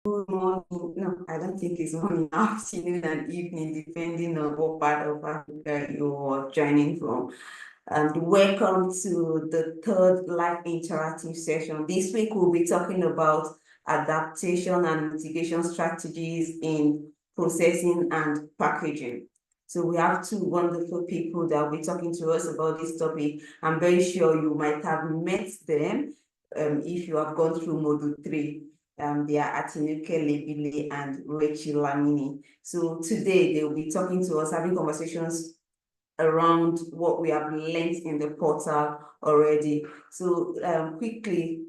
Good morning. No, I don't think it's morning, afternoon, and evening, depending on what part of Africa you're joining from. And welcome to the third live interactive session. This week, we'll be talking about adaptation and mitigation strategies in processing and packaging. So we have two wonderful people that will be talking to us about this topic. I'm very sure you might have met them if you have gone through Module 3. They are Atinuke, Lebile, and Rechi, Dlamini. So today they will be talking to us, having conversations around what we have learned in the portal already. So quickly,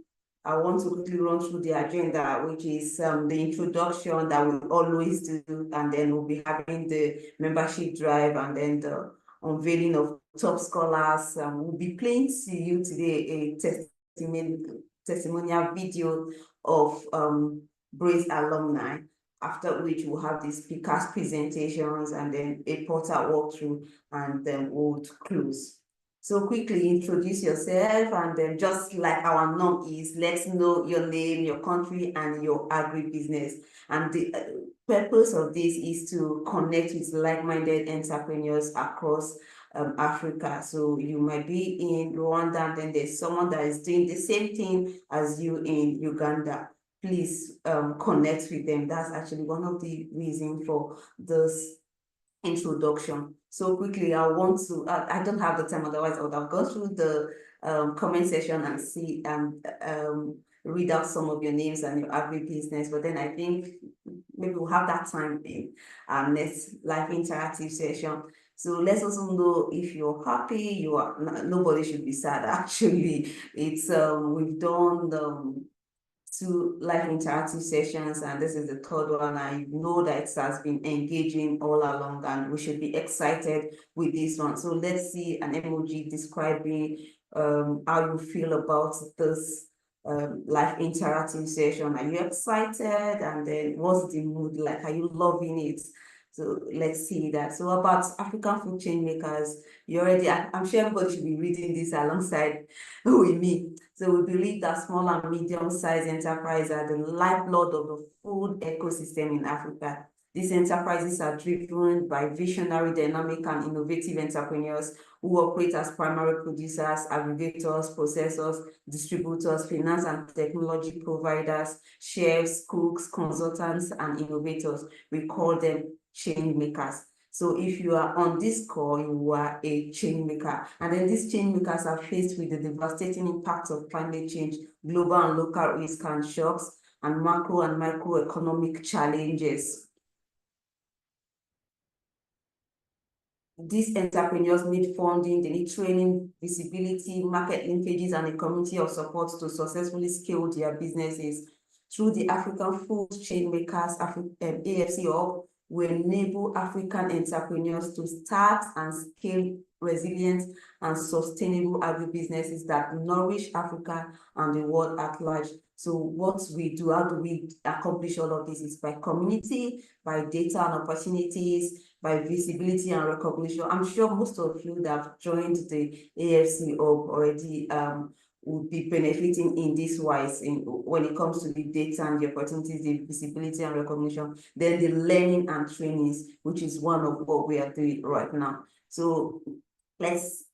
I want to quickly run through the agenda, which is the introduction that we always do, and then we'll be having the membership drive, and then the unveiling of top scholars. We'll be playing to you today a testimonial video of Brace alumni, after which we'll have the speakers' presentations and then a portal walkthrough, and then we'll close. So quickly introduce yourself, and then just like our norm is, let's know your name, your country, and your agribusiness. And the purpose of this is to connect with like-minded entrepreneurs across Africa. So you might be in Rwanda, and then there's someone that is doing the same thing as you in Uganda. Please connect with them. That's actually one of the reasons for this introduction. So quickly, I don't have the time, otherwise I would have gone through the comment section and see and read out some of your names and your agribusiness, but then I think maybe we'll have that time in our next live interactive session. So let's also know if you're happy, nobody should be sad, actually. It's we've done two live interactive sessions, and this is the third one. I know that it has been engaging all along, and we should be excited with this one. So let's see an emoji describing how you feel about this live interactive session. Are you excited? And then what's the mood like? Are you loving it? So let's see that. So about African food chain makers, I'm sure everybody should be reading this alongside with me. So we believe that small and medium-sized enterprises are the lifeblood of the food ecosystem in Africa. These enterprises are driven by visionary, dynamic, and innovative entrepreneurs who operate as primary producers, aggregators, processors, distributors, finance and technology providers, chefs, cooks, consultants, and innovators. We call them chain makers. So if you are on this call, you are a chain maker. And then these chain makers are faced with the devastating impact of climate change, global and local risk and shocks, and macro and microeconomic challenges. These entrepreneurs need funding, they need training, visibility, market linkages, and a community of support to successfully scale their businesses. Through the African Food Chain Makers AFC Hub, we enable African entrepreneurs to start and scale resilient and sustainable agribusinesses that nourish Africa and the world at large. So what we do, how do we accomplish all of this, is by community, by data and opportunities, by visibility and recognition. I'm sure most of you that have joined the AFC Hub already will be benefiting in this wise when it comes to the data and the opportunities, the visibility and recognition, then the learning and trainings, which is one of what we are doing right now. So let's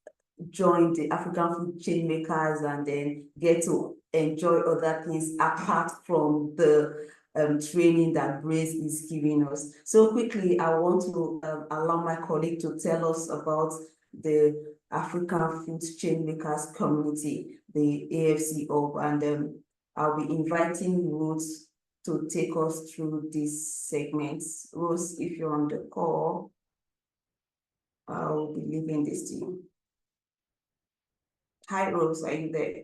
join the African food chain makers and then get to enjoy other things apart from the training that Brace is giving us. So quickly, I want to allow my colleague to tell us about the African Food Chain Makers Community, the AFC Hub, and I'll be inviting Rose to take us through these segments. Rose, if you're on the call, I'll be leaving this to you. Hi, Rose, are you there?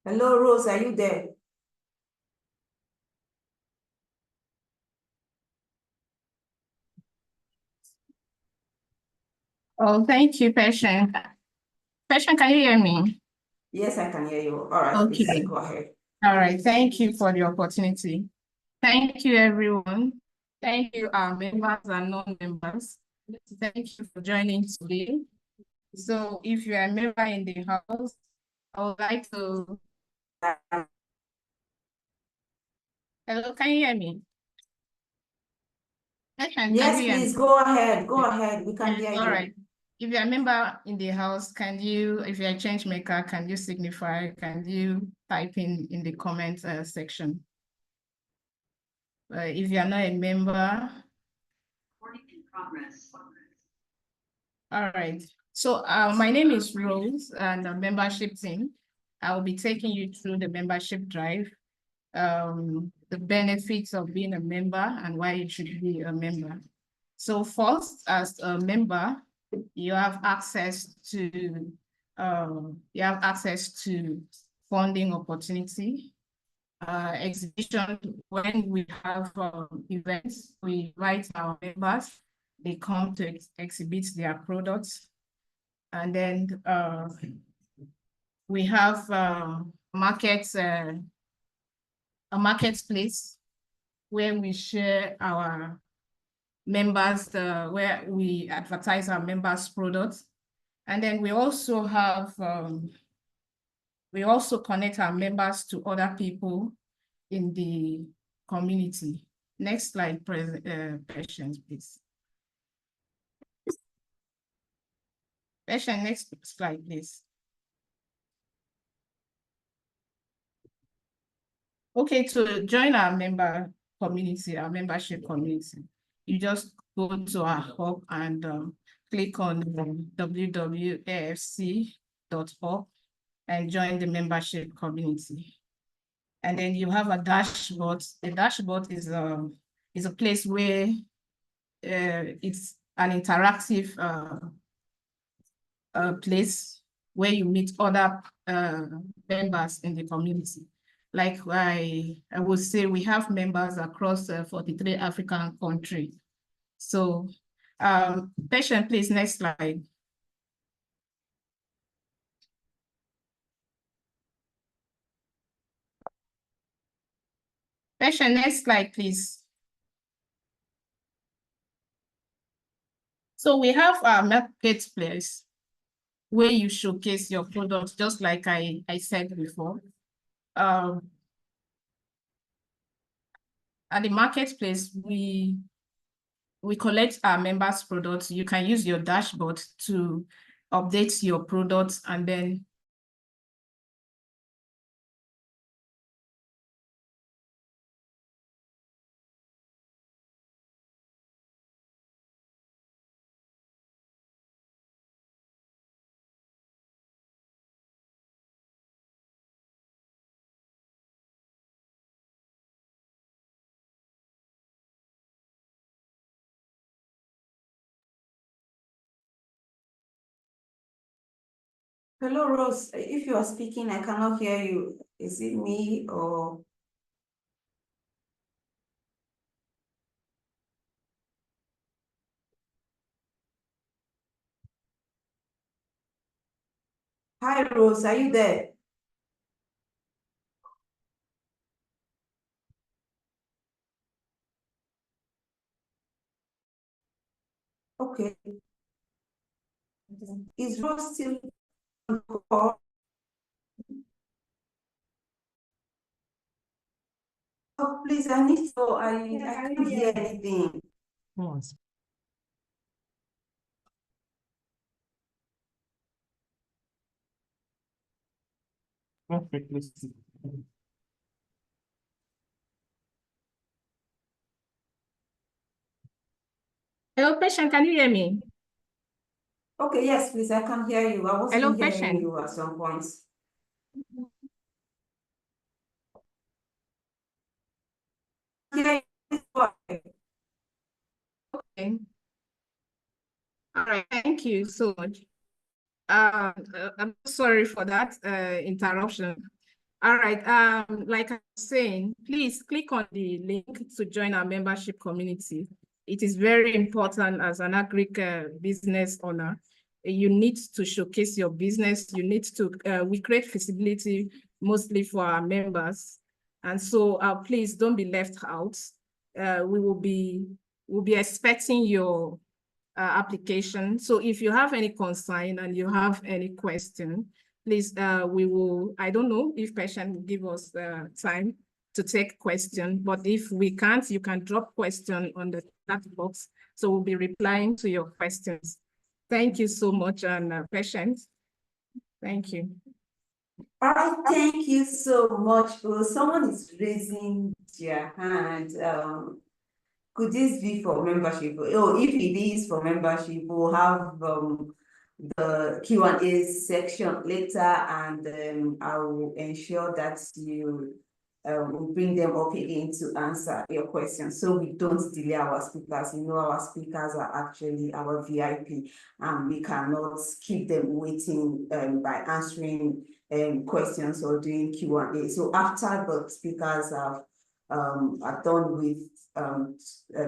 Hello, Rose, are you there? Oh, thank you, Patient. Patient, can you hear me? Yes, I can hear you. All right, Okay. please go ahead. All right, thank you for the opportunity. Thank you, everyone. Thank you, our members and non-members. Thank you for joining today. So if you are a member in the house, I would like to... Hello, can you hear me? Yes, please, go ahead, go ahead, we can hear you. All right. If you're a member in the house, can you, if you're a change maker, can you signify, can you type in the comment section? If you're not a member. Recording in progress. All right. So my name is Rose and the membership team. I will be taking you through the membership drive, the benefits of being a member and why you should be a member. So first, as a member, you have access to funding opportunity, exhibition. When we have events, we invite our members. They come to exhibit their products, and then we have a marketplace where we share our members, where we advertise our members' products. And then we also have, we also connect our members to other people in the community. Next slide, Patience, please. Patience, next slide, please. Okay, to join our member community, our membership community, you just go to our hub and click on www.afc.org and join the membership community. And then you have a dashboard. The dashboard is a place where it's an interactive place where you meet other members in the community. Like I would say we have members across 43 African countries. So Patient, please, next slide. Patient, next slide, please. So we have our marketplace where you showcase your products, just like I said before. At the marketplace, we collect our members' products. You can use your dashboard to update your products, and then Hello, Rose. If you are speaking, I cannot hear you. Is it me or? Hi, Rose, are you there? Okay. Is Rose still on the call? Oh, please, I need to, I can't hear anything. hello, Patient, can you hear me? Okay, yes, please, I can hear you. I wasn't Hello, hearing Patient. you at some points. Yeah, okay. All right, thank you so much. I'm sorry for that interruption. All right, like I was saying, please click on the link to join our membership community. It is very important as an business owner. You need to showcase your business. You need to, we create visibility mostly for our members. And so please don't be left out. We'll be expecting your application. So if you have any concern and you have any question, please, we will, I don't know if Patient will give us time to take question, but if we can't, you can drop question on the chat box. So we'll be replying to your questions. Thank you so much, and Patient. Thank you. All right, thank you so much. Well, someone is raising their hand. Could this be for membership? Oh, if it is for membership, we'll have the Q&A section later, and I will ensure that you will bring them up again to answer your questions, so we don't delay our speakers. You know, our speakers are actually our VIP, and we cannot keep them waiting by answering questions or doing Q&A. So after the speakers are done with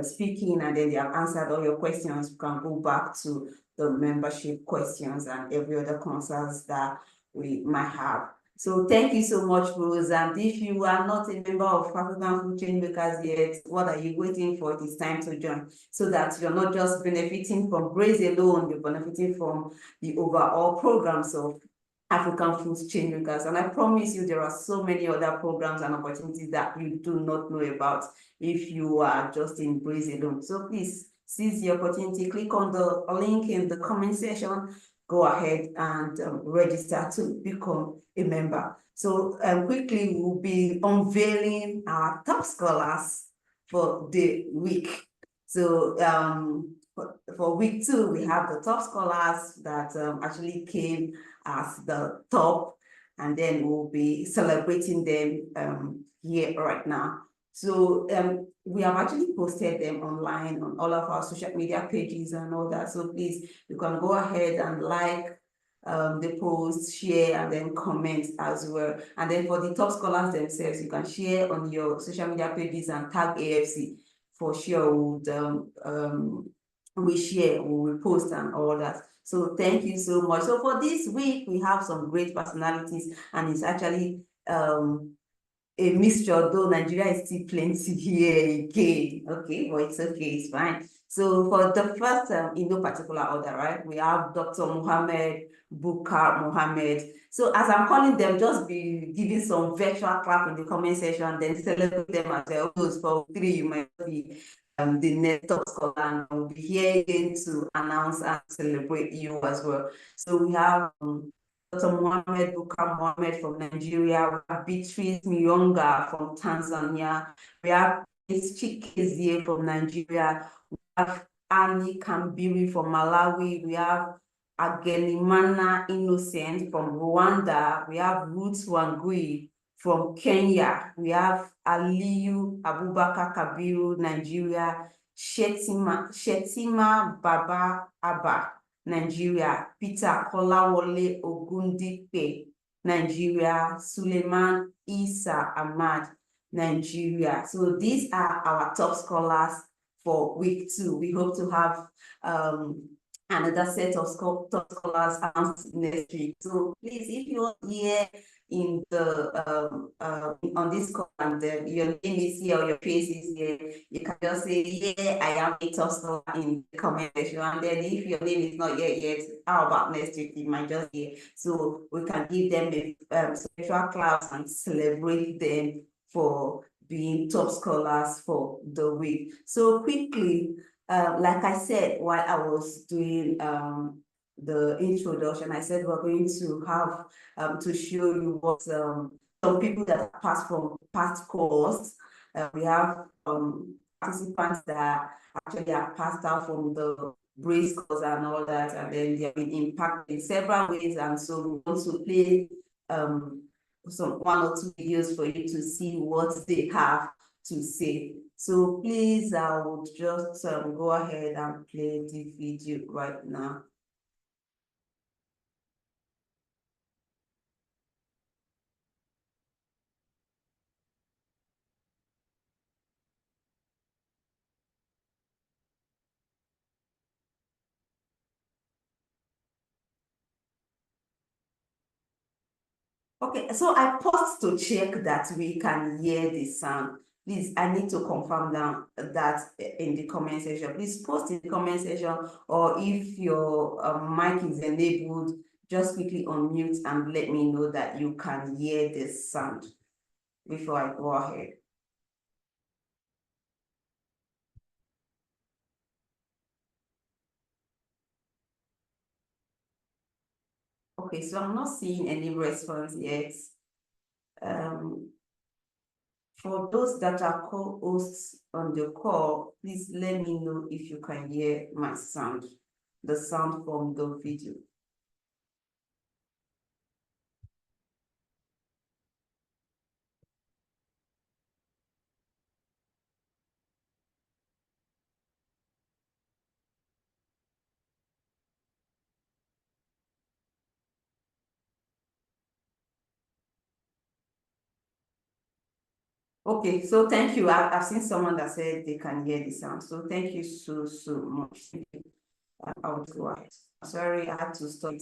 speaking, and then they have answered all your questions, you can go back to the membership questions and every other concerns that we might have. So thank you so much, Rose. And if you are not a member of African Food Changemakers yet, what are you waiting for? It is time to join, so that you're not just benefiting from Braze alone, you're benefiting from the overall programs of African Food Changemakers. And I promise you, there are so many other programs and opportunities that you do not know about if you are just in Braze alone. So please seize the opportunity, click on the link in the comment section, go ahead and register to become a member. So quickly, we'll be unveiling our top scholars for the week. So for week 2, we have the top scholars that actually came as the top, and then we'll be celebrating them here right now. So we have actually posted them online on all of our social media pages and all that. So please, you can go ahead and like the post, share, and then comment as well. And then for the top scholars themselves, you can share on your social media pages and tag AFC. For sure, we share, we will post and all that. So thank you so much. So for this week, we have some great personalities, and it's actually a mixture, though Nigeria is still plenty here again. Okay, but it's okay, it's fine. So for the first, in no particular order, right, we have Dr. Mohammed Bukar Mohammed. So as I'm calling them, just be giving some virtual clap in the comment section, then celebrate them as well. For 3, you might be the next top scholar, and I'll be here again to announce and celebrate you as well. So we have Dr. Mohammed Bukar Mohammed from Nigeria. We have Beatrice Miyonga from Tanzania. We have Miss Chikezie from Nigeria. We have Annie Kambiri from Malawi. We have Agelimana Innocent from Rwanda. We have Ruth Wangui from Kenya. We have Aliyu Abubakar Kabiru, Nigeria. Shetima Baba Abba, Nigeria. Peter Kolawole Ogundipe, Nigeria. Suleiman Isa Ahmad, Nigeria. So these are our top scholars for week 2. We hope to have another set of top scholars announced next week. So please, if you're here in the on this call and your name is here or your face is here, you can just say, yeah, I am a top scholar in the comment section. And then if your name is not here yet, how about next week? You might just hear. So we can give them a special class and celebrate them for being top scholars for the week. So quickly, like I said, while I was doing the introduction, I said we're going to have to show you what some people that passed from past course. We have participants that actually have passed out from the Brace course and all that, and then they have been impacted in several ways. And so we want to play some 1 or 2 videos for you to see what they have to say. So please, I would just go ahead and play the video right now. Okay, so I paused to check that we can hear the sound. Please, I need to confirm that in the comment section. Please post in the comment section, or if your mic is enabled, just quickly unmute and let me know that you can hear the sound before I go ahead. Okay, so I'm not seeing any response yet. For those that are co-hosts on the call, please let me know if you can hear my sound, the sound from the video. Okay, so thank you. I've seen someone that said they can hear the sound. So thank you so much. I will go ahead. Sorry, I had to stop.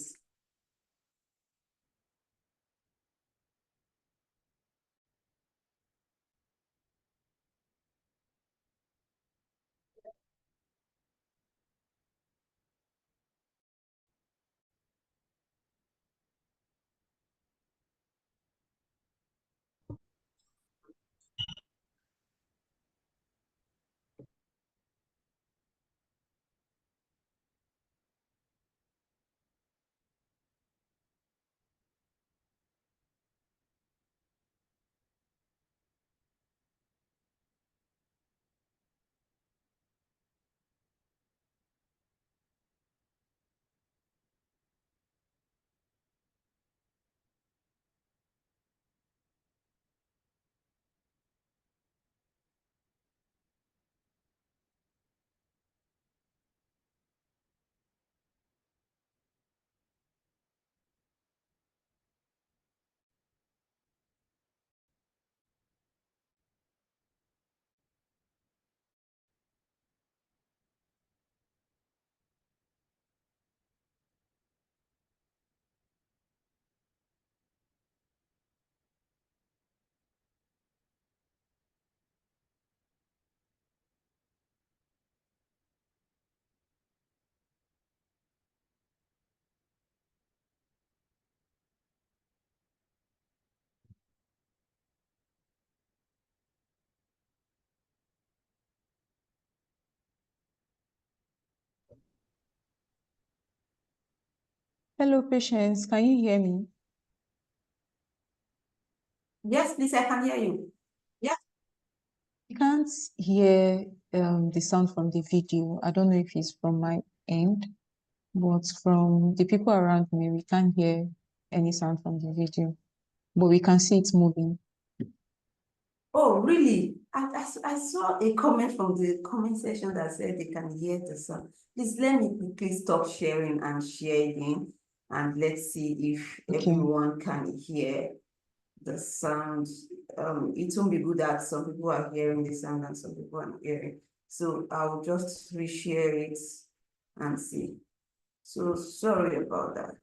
Hello, Patience. Can you hear me? Yes, please, I can hear you. Yeah. I can't hear the sound from the video. I don't know if it's from my end, but from the people around me, we can't hear any sound from the video, but we can see it moving. Oh, really? I saw a comment from the comment section that said they can hear the sound. Please let me quickly stop sharing and share again, and let's see if Okay. everyone can hear the sound. It won't be good that some people are hearing the sound and some people aren't hearing. So I'll just reshare it and see. So sorry about that.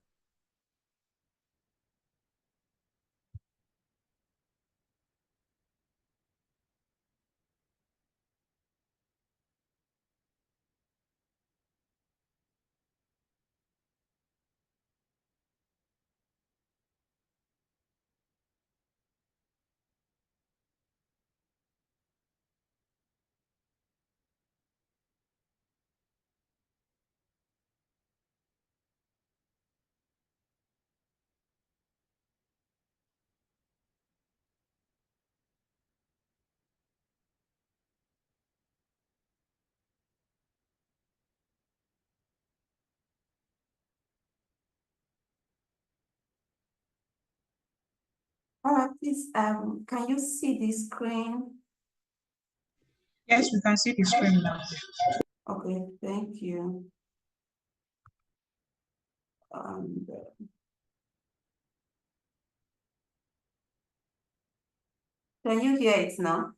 All right, please, can you see the screen? Yes, we can see the screen now. Okay, thank you. Can you hear it now?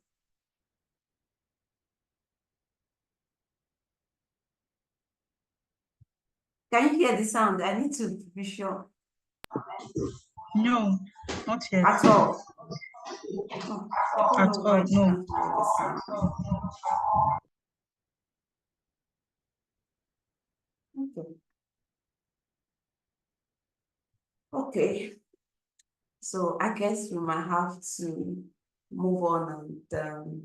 Can you hear the sound? I need to be sure. No, not yet. At all. Oh, I don't At know all, why she no. can't hear the sound. Okay. Okay. So I guess we might have to move on and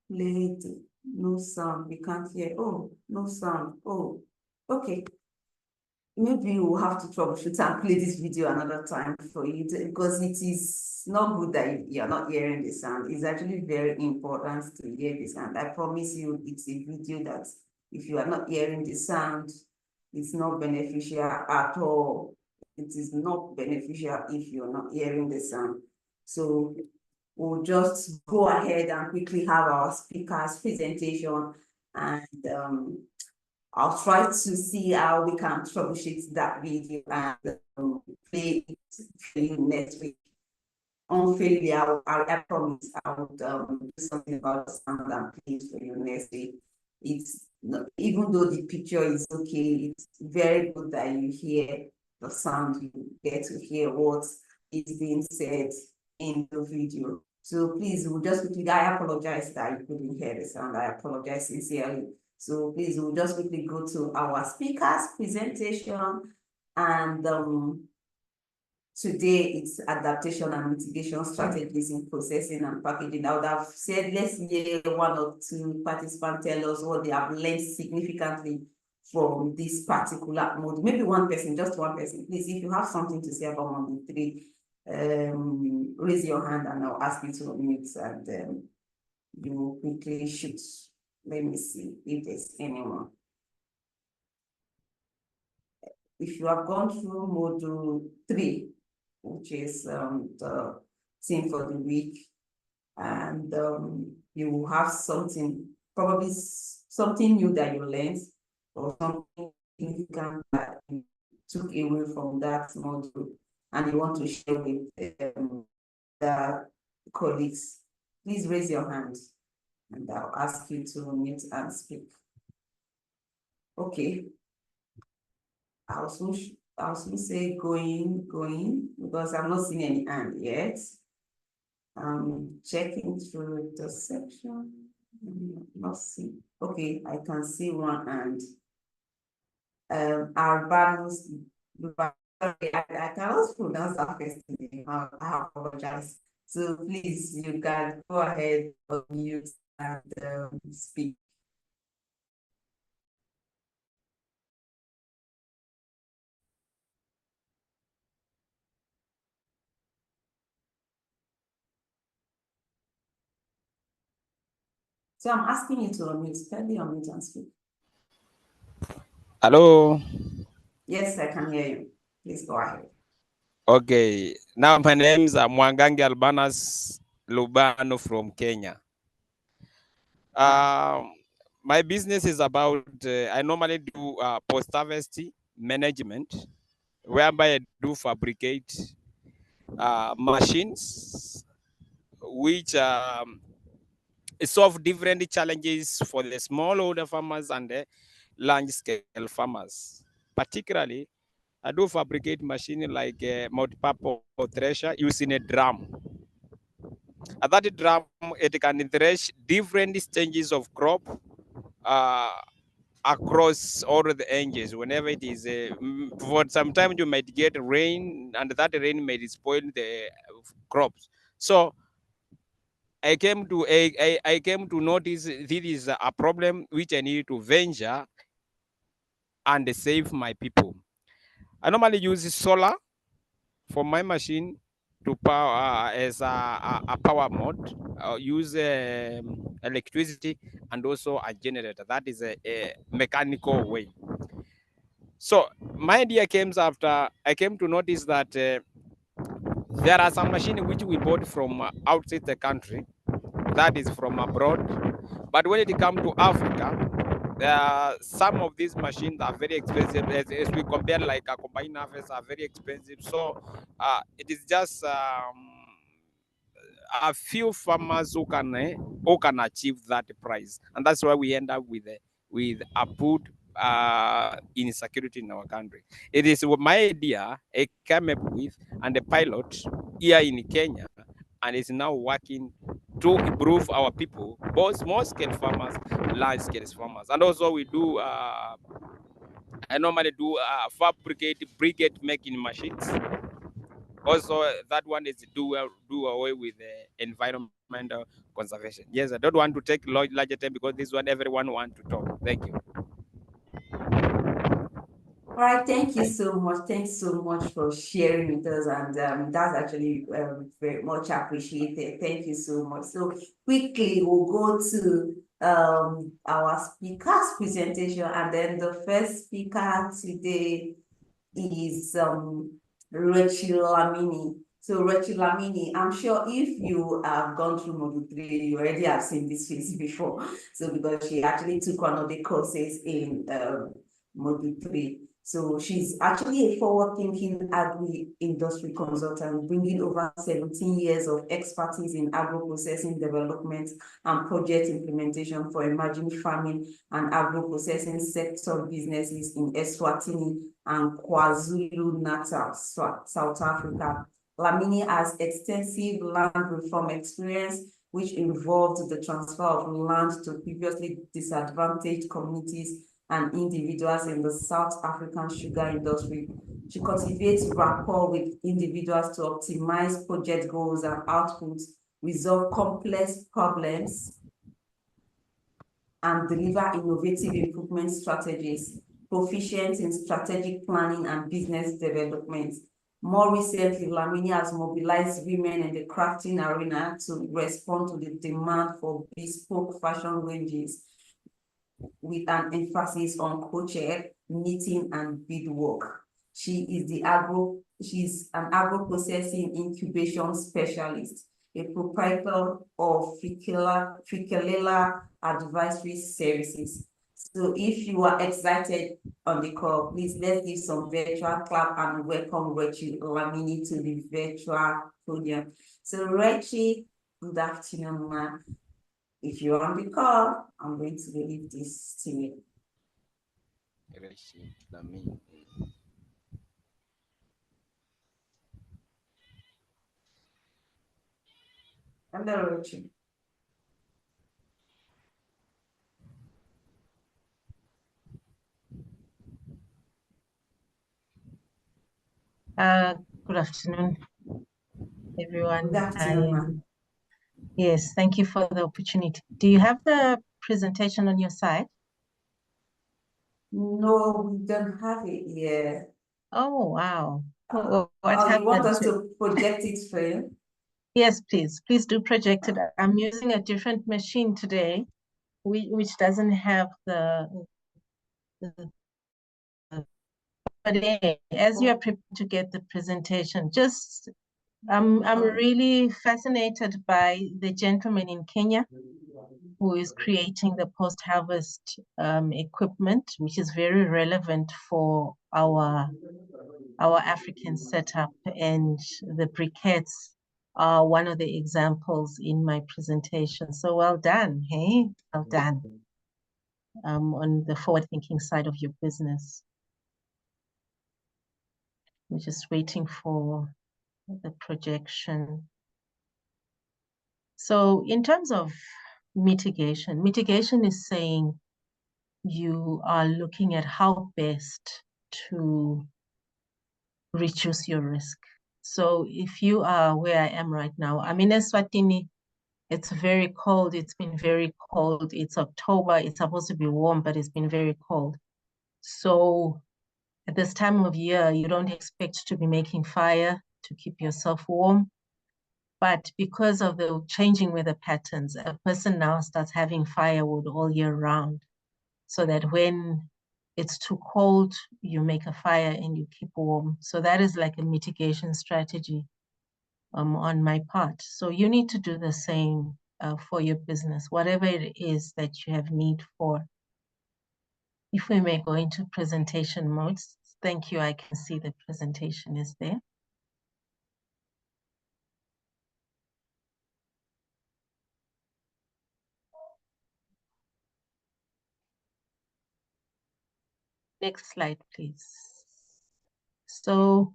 play the no sound. We can't hear. Oh, no sound. Oh, okay. Maybe we'll have to troubleshoot and play this video another time for you because it is not good that you're not hearing the sound. It's actually very important to hear the sound. I promise you, it's a video that if you are not hearing the sound, it's not beneficial at all. It is not beneficial if you're not hearing the sound. So we'll just go ahead and quickly have our speakers presentation, and I'll try to see how we can troubleshoot that video and play it for you next week. Unfairly, I promise I would do something about the sound and play it for you next week. It's not, even though the picture is okay, it's very good that you hear the sound, you get to hear what is being said in the video. So please, we'll just quickly, I apologize that you couldn't hear the sound. I apologize sincerely. So please, we'll just quickly go to our speakers presentation, and today it's adaptation and mitigation strategies in processing and packaging. I would have said, let's hear one or two participants tell us what they have learned significantly from this particular mode. Maybe one person, just one person. Please, if you have something to say about one of the three, raise your hand and I'll ask you to unmute, and you will quickly shoot. Let me see if there's anyone. If you have gone through module 3, which is the theme for the week, and you will have something, probably something new that you learned, or something significant that you took away from that module, and you want to share with the colleagues. Please raise your hand, and I'll ask you to unmute and speak. Okay. I'll soon say going, because I'm not seeing any hand yet. I'm checking through the section. Not see. Okay, I can see one hand. Urbanus, I cannot pronounce that first name. I apologize. So please, you can go ahead and use and speak. So I'm asking you to unmute. Kindly unmute and speak. Hello. Yes, I can hear you. Please go ahead. Okay. Now my name is Mwangangi Albanas Lubano from Kenya. My business is about, I normally do post-harvest management, whereby I do fabricate machines which solve different challenges for the smallholder farmers and the large-scale farmers. Particularly, I do fabricate machine like a multi-purpose thresher using a drum. At that drum, it can thresh different stages of crop across all the ranges. Whenever it is, for sometimes you might get rain, and that rain may spoil the crops. So I came to notice this is a problem which I need to venture and save my people. I normally use solar for my machine to power as a power mode, use electricity and also a generator. That is a mechanical way. So my idea came after I came to notice that there are some machines which we bought from outside the country, that is from abroad. But when it comes to Africa, some of these machines are very expensive as we compare, like a combined harvest are very expensive. So it is just a few farmers who can achieve that price, and that's why we end up with a insecurity in our country. It is my idea I came up with and the pilot here in Kenya, and is now working to improve our people, both small scale farmers, large scale farmers. And also we do, I normally do fabricate brigade making machines. Also, that one is to do away with environmental conservation. Yes, I don't want to take larger time because this one everyone want to talk. Thank you. All right, thank you so much. Thanks so much for sharing with us, and that's actually very much appreciated. Thank you so much. So quickly, we'll go to our speaker's presentation, and then the first speaker today is Rechi Dlamini. So Rechi Dlamini, I'm sure if you have gone through Module 3, you already have seen this face before. So because she actually took one of the courses in Module 3. So she's actually a forward-thinking agri-industry consultant, bringing over 17 years of expertise in agro-processing development and project implementation for emerging farming and agro-processing sector businesses in Eswatini and KwaZulu-Natal, South Africa. Dlamini has extensive land reform experience, which involved the transfer of land to previously disadvantaged communities and individuals in the South African sugar industry. She cultivates rapport with individuals to optimize project goals and outputs, resolve complex problems, and deliver innovative improvement strategies, proficient in strategic planning and business development. More recently, Dlamini has mobilized women in the crafting arena to respond to the demand for bespoke fashion ranges, with an emphasis on crochet, knitting, and beadwork. She's an agro-processing incubation specialist, a proprietor of Frikelela Advisory Services. So if you are excited on the call, please let's give some virtual clap and welcome Rechi Dlamini to the virtual podium. So Rechi, good afternoon, ma'am. If you're on the call, I'm going to leave this to you. Rechi Dlamini. Hello, Rechi. Good afternoon, everyone. Good afternoon, ma'am. Yes, thank you for the opportunity. Do you have the presentation on your side? No, we don't have it yet. Oh, wow. What You want happened? us to project it for you? Yes, please. Please do project it. I'm using a different machine today, which doesn't have but as you are prepared to get the presentation, just I'm really fascinated by the gentleman in Kenya who is creating the post-harvest equipment, which is very relevant for our African setup, and the briquettes are one of the examples in my presentation. So well done, hey? Well done on the forward-thinking side of your business. I'm just waiting for the projection. So in terms of mitigation is saying you are looking at how best to reduce your risk. So if you are where I am right now, I'm in Eswatini, it's very cold, it's been very cold, it's October, it's supposed to be warm, but it's been very cold. So at this time of year, you don't expect to be making fire to keep yourself warm. But because of the changing weather patterns, a person now starts having firewood all year round, so that when it's too cold, you make a fire and you keep warm. So that is like a mitigation strategy on my part. So you need to do the same for your business, whatever it is that you have need for. If we may go into presentation mode. Thank you, I can see the presentation is there. Next slide, please. So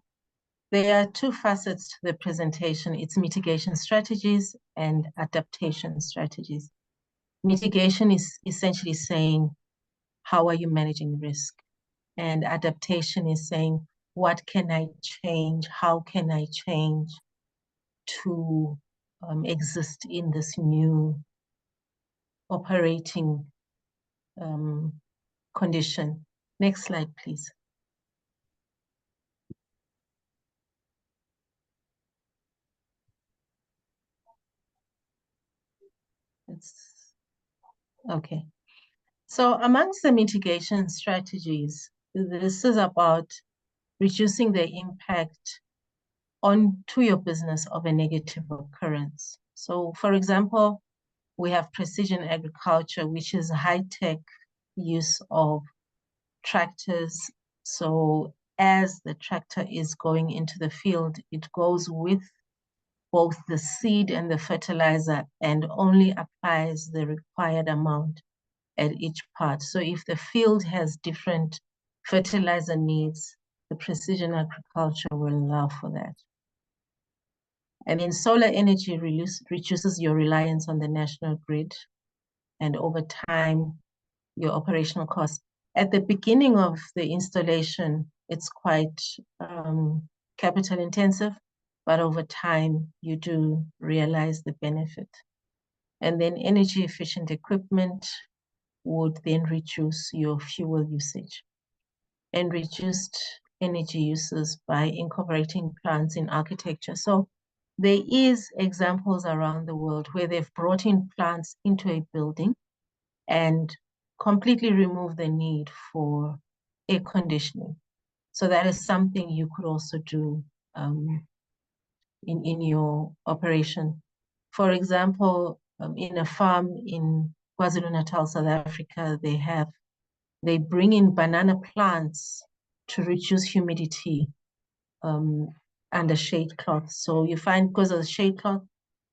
there are two facets to the presentation. It's mitigation strategies and adaptation strategies. Mitigation is essentially saying, how are you managing risk? And adaptation is saying, what can I change? How can I change to exist in this new operating condition? Next slide, please. Okay. So amongst the mitigation strategies, this is about reducing the impact onto your business of a negative occurrence. So for example, we have precision agriculture, which is high-tech use of tractors. So as the tractor is going into the field, it goes with both the seed and the fertilizer and only applies the required amount at each part. So if the field has different fertilizer needs, the precision agriculture will allow for that. And then solar energy reduces your reliance on the national grid, and over time, your operational costs. At the beginning of the installation, it's quite capital intensive, but over time, you do realize the benefit. And then energy efficient equipment would then reduce your fuel usage, and reduced energy uses by incorporating plants in architecture. So there is examples around the world where they've brought in plants into a building and completely remove the need for air conditioning. So that is something you could also do in your operation. For example, in a farm in KwaZulu-Natal, South Africa, they bring in banana plants to reduce humidity under shade cloth. So you find, because of the shade cloth,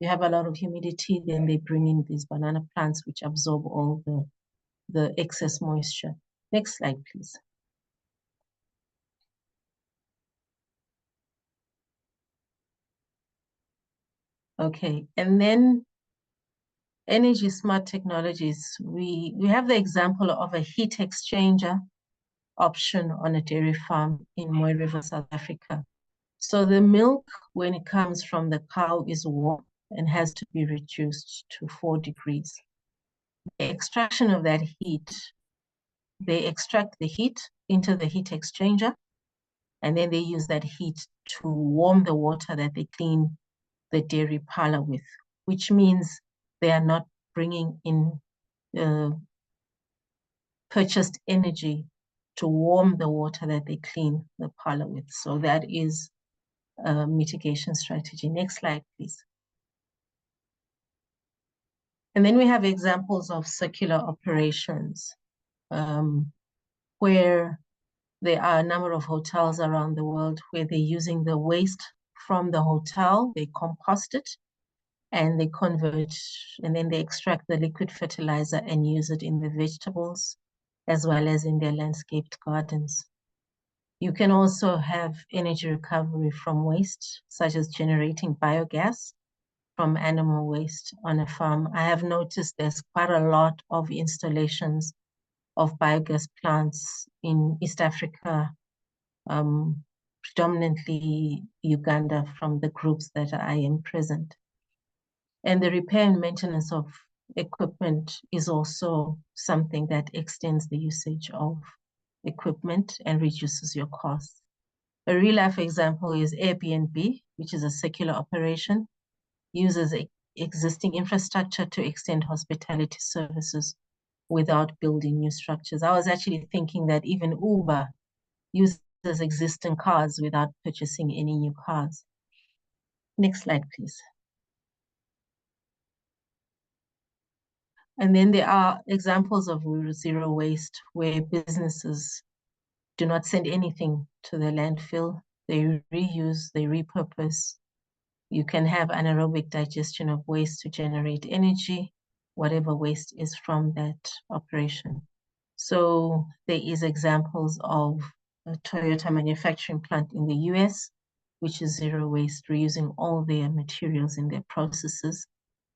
you have a lot of humidity, then they bring in these banana plants which absorb all the excess moisture. Next slide, please. Okay, and then energy smart technologies. We have the example of a heat exchanger option on a dairy farm in Moy River, South Africa. So the milk, when it comes from the cow, is warm and has to be reduced to 4 degrees. The extraction of that heat, they extract the heat into the heat exchanger, and then they use that heat to warm the water that they clean the dairy parlor with, which means they are not bringing in purchased energy to warm the water that they clean the parlor with. So that is a mitigation strategy. Next slide, please. And then we have examples of circular operations where there are a number of hotels around the world where they're using the waste from the hotel, they compost it, and they convert, and then they extract the liquid fertilizer and use it in the vegetables, as well as in their landscaped gardens. You can also have energy recovery from waste, such as generating biogas from animal waste on a farm. I have noticed there's quite a lot of installations of biogas plants in East Africa, predominantly Uganda, from the groups that I am present. And the repair and maintenance of equipment is also something that extends the usage of equipment and reduces your costs. A real-life example is Airbnb, which is a circular operation, uses existing infrastructure to extend hospitality services without building new structures. I was actually thinking that even Uber uses existing cars without purchasing any new cars. Next slide, please. And then there are examples of zero waste where businesses do not send anything to the landfill. They reuse, they repurpose. You can have anaerobic digestion of waste to generate energy, whatever waste is from that operation. So there is examples of a Toyota manufacturing plant in the US, which is zero waste, reusing all their materials in their processes.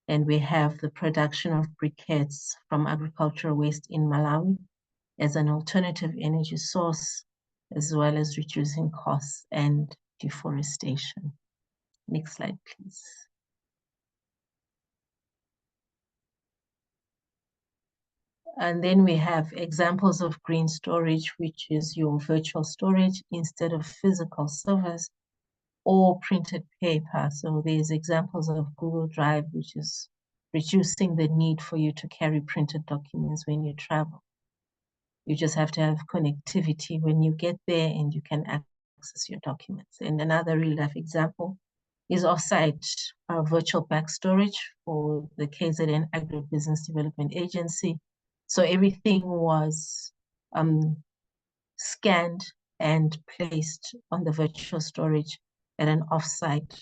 And we have the production of briquettes from agricultural waste in Malawi as an alternative energy source, as well as reducing costs and deforestation. Next slide, please. And then we have examples of green storage, which is your virtual storage instead of physical servers or printed paper. So there's examples of Google Drive, which is reducing the need for you to carry printed documents when you travel. You just have to have connectivity when you get there and you can access your documents. And another real life example is offsite virtual back storage for the KZN Agribusiness Development Agency. So everything was scanned and placed on the virtual storage at an offsite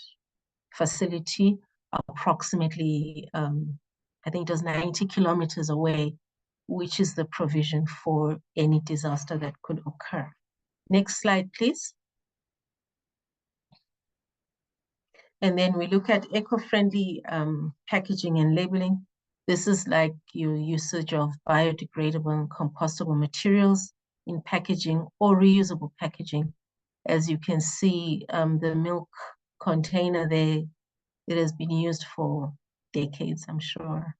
facility, approximately, I think it was 90 kilometers away, which is the provision for any disaster that could occur. Next slide, please. And then we look at eco-friendly packaging and labeling. This is like your usage of biodegradable and compostable materials in packaging or reusable packaging. As you can see, the milk container there, it has been used for decades, I'm sure,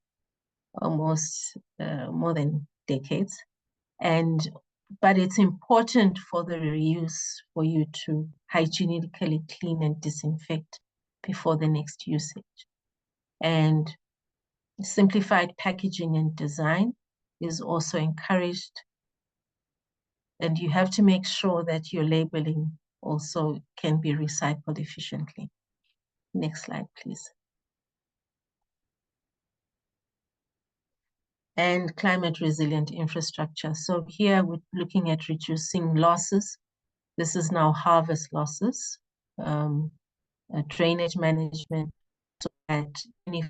almost more than decades. But it's important for the reuse for you to hygienically clean and disinfect before the next usage. And simplified packaging and design is also encouraged. And you have to make sure that your labeling also can be recycled efficiently. Next slide, please. And climate resilient infrastructure. So here we're looking at reducing losses. This is now harvest losses, drainage management, so that any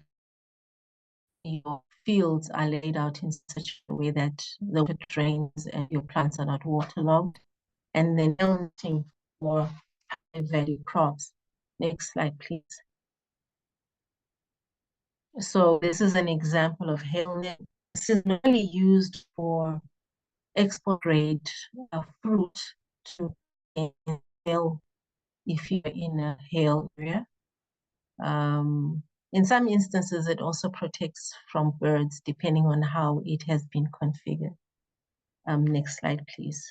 your fields are laid out in such a way that the water drains and your plants are not waterlogged, and then planting more high value crops. Next slide, please. So this is an example of hail net. This is mainly used for export grade fruit to hail if you're in a hail area. In some instances, it also protects from birds, depending on how it has been configured. Next slide, please.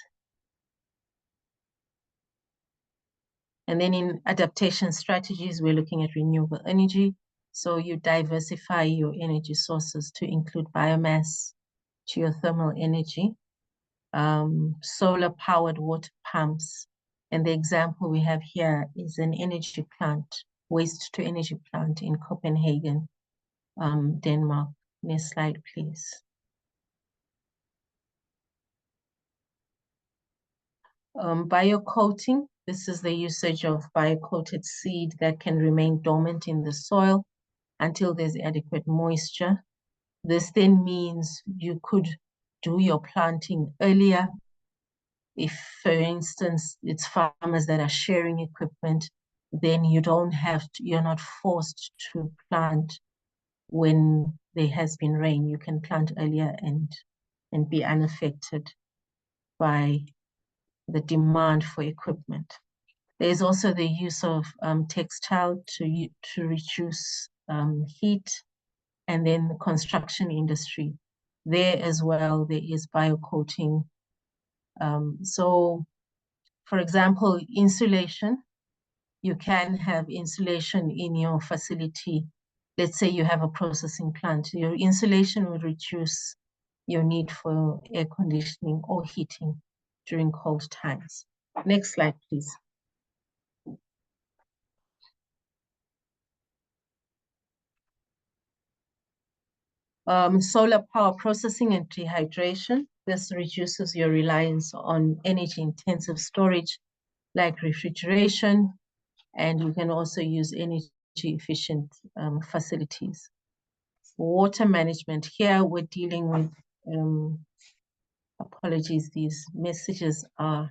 And then in adaptation strategies, we're looking at renewable energy. So you diversify your energy sources to include biomass, geothermal energy, solar-powered water pumps. And the example we have here is an energy plant, waste-to-energy plant in Copenhagen, Denmark. Next slide, please. Biocoating. This is the usage of biocoated seed that can remain dormant in the soil until there's adequate moisture. This then means you could do your planting earlier. If, for instance, it's farmers that are sharing equipment, then you don't have to, you're not forced to plant when there has been rain. You can plant earlier and be unaffected by the demand for equipment. There's also the use of textile to reduce heat, and then the construction industry. There as well, there is biocoating. So, for example, insulation, you can have insulation in your facility. Let's say you have a processing plant. Your insulation will reduce your need for air conditioning or heating during cold times. Next slide, please. Solar power processing and dehydration. This reduces your reliance on energy-intensive storage like refrigeration, and you can also use energy-efficient facilities. Water management. Here we're dealing with Apologies, these messages are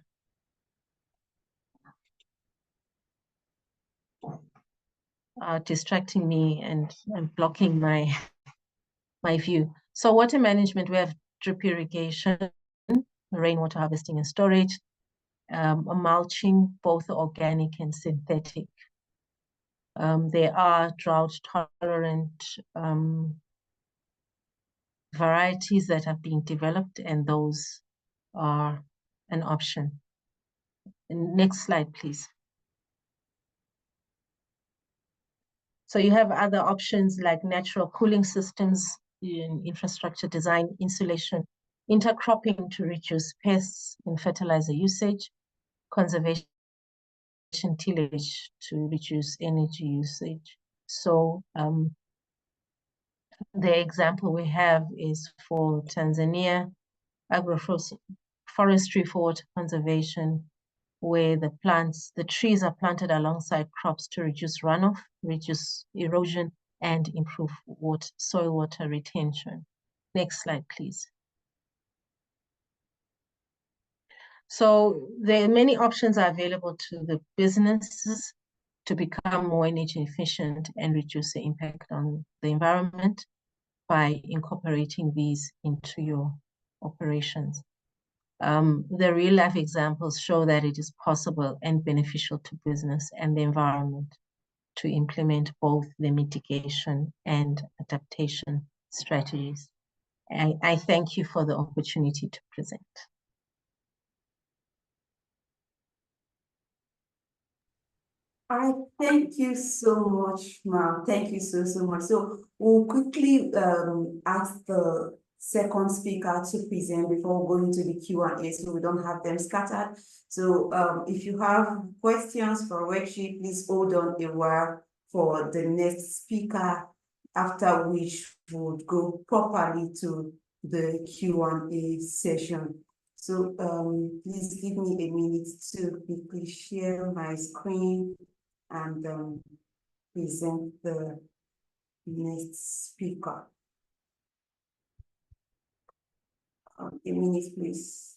distracting me and blocking my view. So water management, we have drip irrigation, rainwater harvesting and storage, mulching, both organic and synthetic. There are drought tolerant varieties that have been developed, and those are an option. Next slide, please. So you have other options like natural cooling systems in infrastructure design, insulation, intercropping to reduce pests and fertilizer usage, conservation tillage to reduce energy usage. So the example we have is for Tanzania, agroforestry for water conservation, where the trees are planted alongside crops to reduce runoff, reduce erosion, and improve soil water retention. Next slide, please. So there are many options are available to the businesses to become more energy efficient and reduce the impact on the environment by incorporating these into your operations. The real life examples show that it is possible and beneficial to business and the environment to implement both the mitigation and adaptation strategies. I thank you for the opportunity to present. I thank you so much, ma'am. Thank you so much. So we'll quickly ask the second speaker to present before going to the Q&A, so we don't have them scattered. So if you have questions for Rechi, please hold on a while for the next speaker, after which we'll go properly to the Q&A session. So please give me a minute to quickly share my screen and present the next speaker. A minute, please.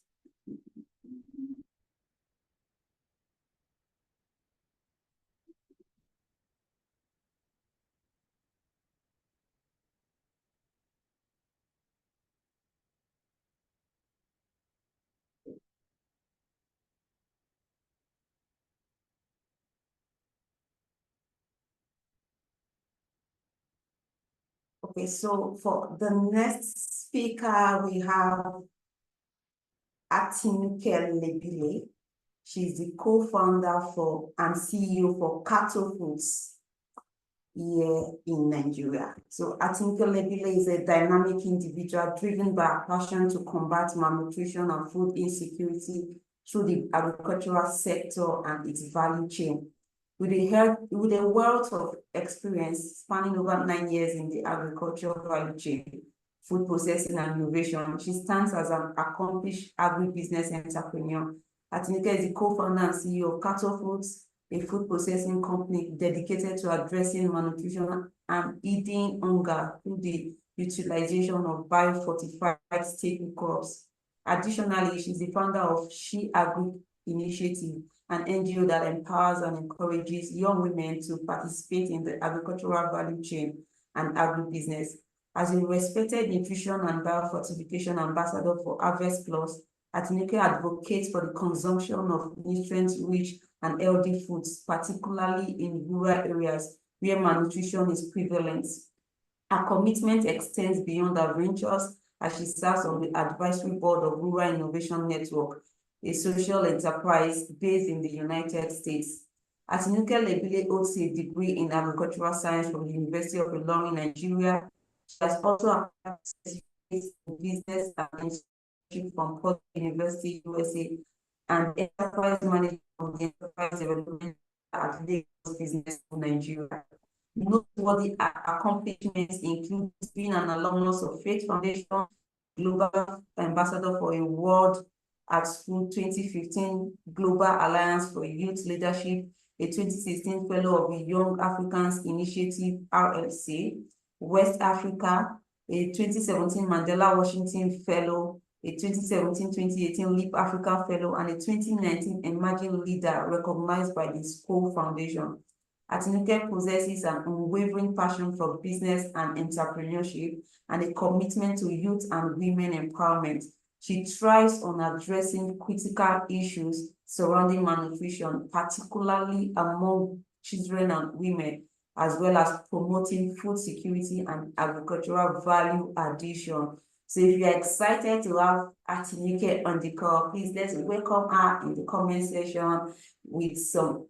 Okay, so for the next speaker, we have Atinuke Lebile. She's the co-founder and CEO for Cattle Foods here in Nigeria. So Atinuke Lebile is a dynamic individual driven by a passion to combat malnutrition and food insecurity through the agricultural sector and its value chain. With a wealth of experience spanning over 9 years in the agricultural value chain, food processing and innovation, she stands as an accomplished agribusiness entrepreneur. Atinuke is the co-founder and CEO of Cattle Foods, a food processing company dedicated to addressing malnutrition and eating hunger through the utilization of biofortified staple crops. Additionally, she's the founder of She Agri Initiative, an NGO that empowers and encourages young women to participate in the agricultural value chain and agribusiness. As a respected nutrition and biofortification ambassador for Harvest Plus, Atinuke advocates for the consumption of nutrient-rich and healthy foods, particularly in rural areas where malnutrition is prevalent. Her commitment extends beyond her ventures as she serves on the advisory board of Rural Innovation Network, a social enterprise based in the United States. Atinuke Lebile holds a degree in agricultural science from the University of Ilorin, Nigeria. She has also certificates in business and from Port University, USA, and enterprise management from the Enterprise Development at Lagos Business in Nigeria. Noteworthy accomplishments include being an alumnus of Faith Foundation, Global Ambassador for a World at School 2015 Global Alliance for Youth Leadership, a 2016 Fellow of the Young Africans Initiative, RLC, West Africa, a 2017 Mandela Washington Fellow, a 2017-2018 Leap Africa Fellow, and a 2019 Emerging Leader recognized by the School Foundation. Atinuke possesses an unwavering passion for business and entrepreneurship and a commitment to youth and women empowerment. She thrives on addressing critical issues surrounding malnutrition, particularly among children and women, as well as promoting food security and agricultural value addition. So if you're excited to have Atinuke on the call, please let's welcome her in the comment section with some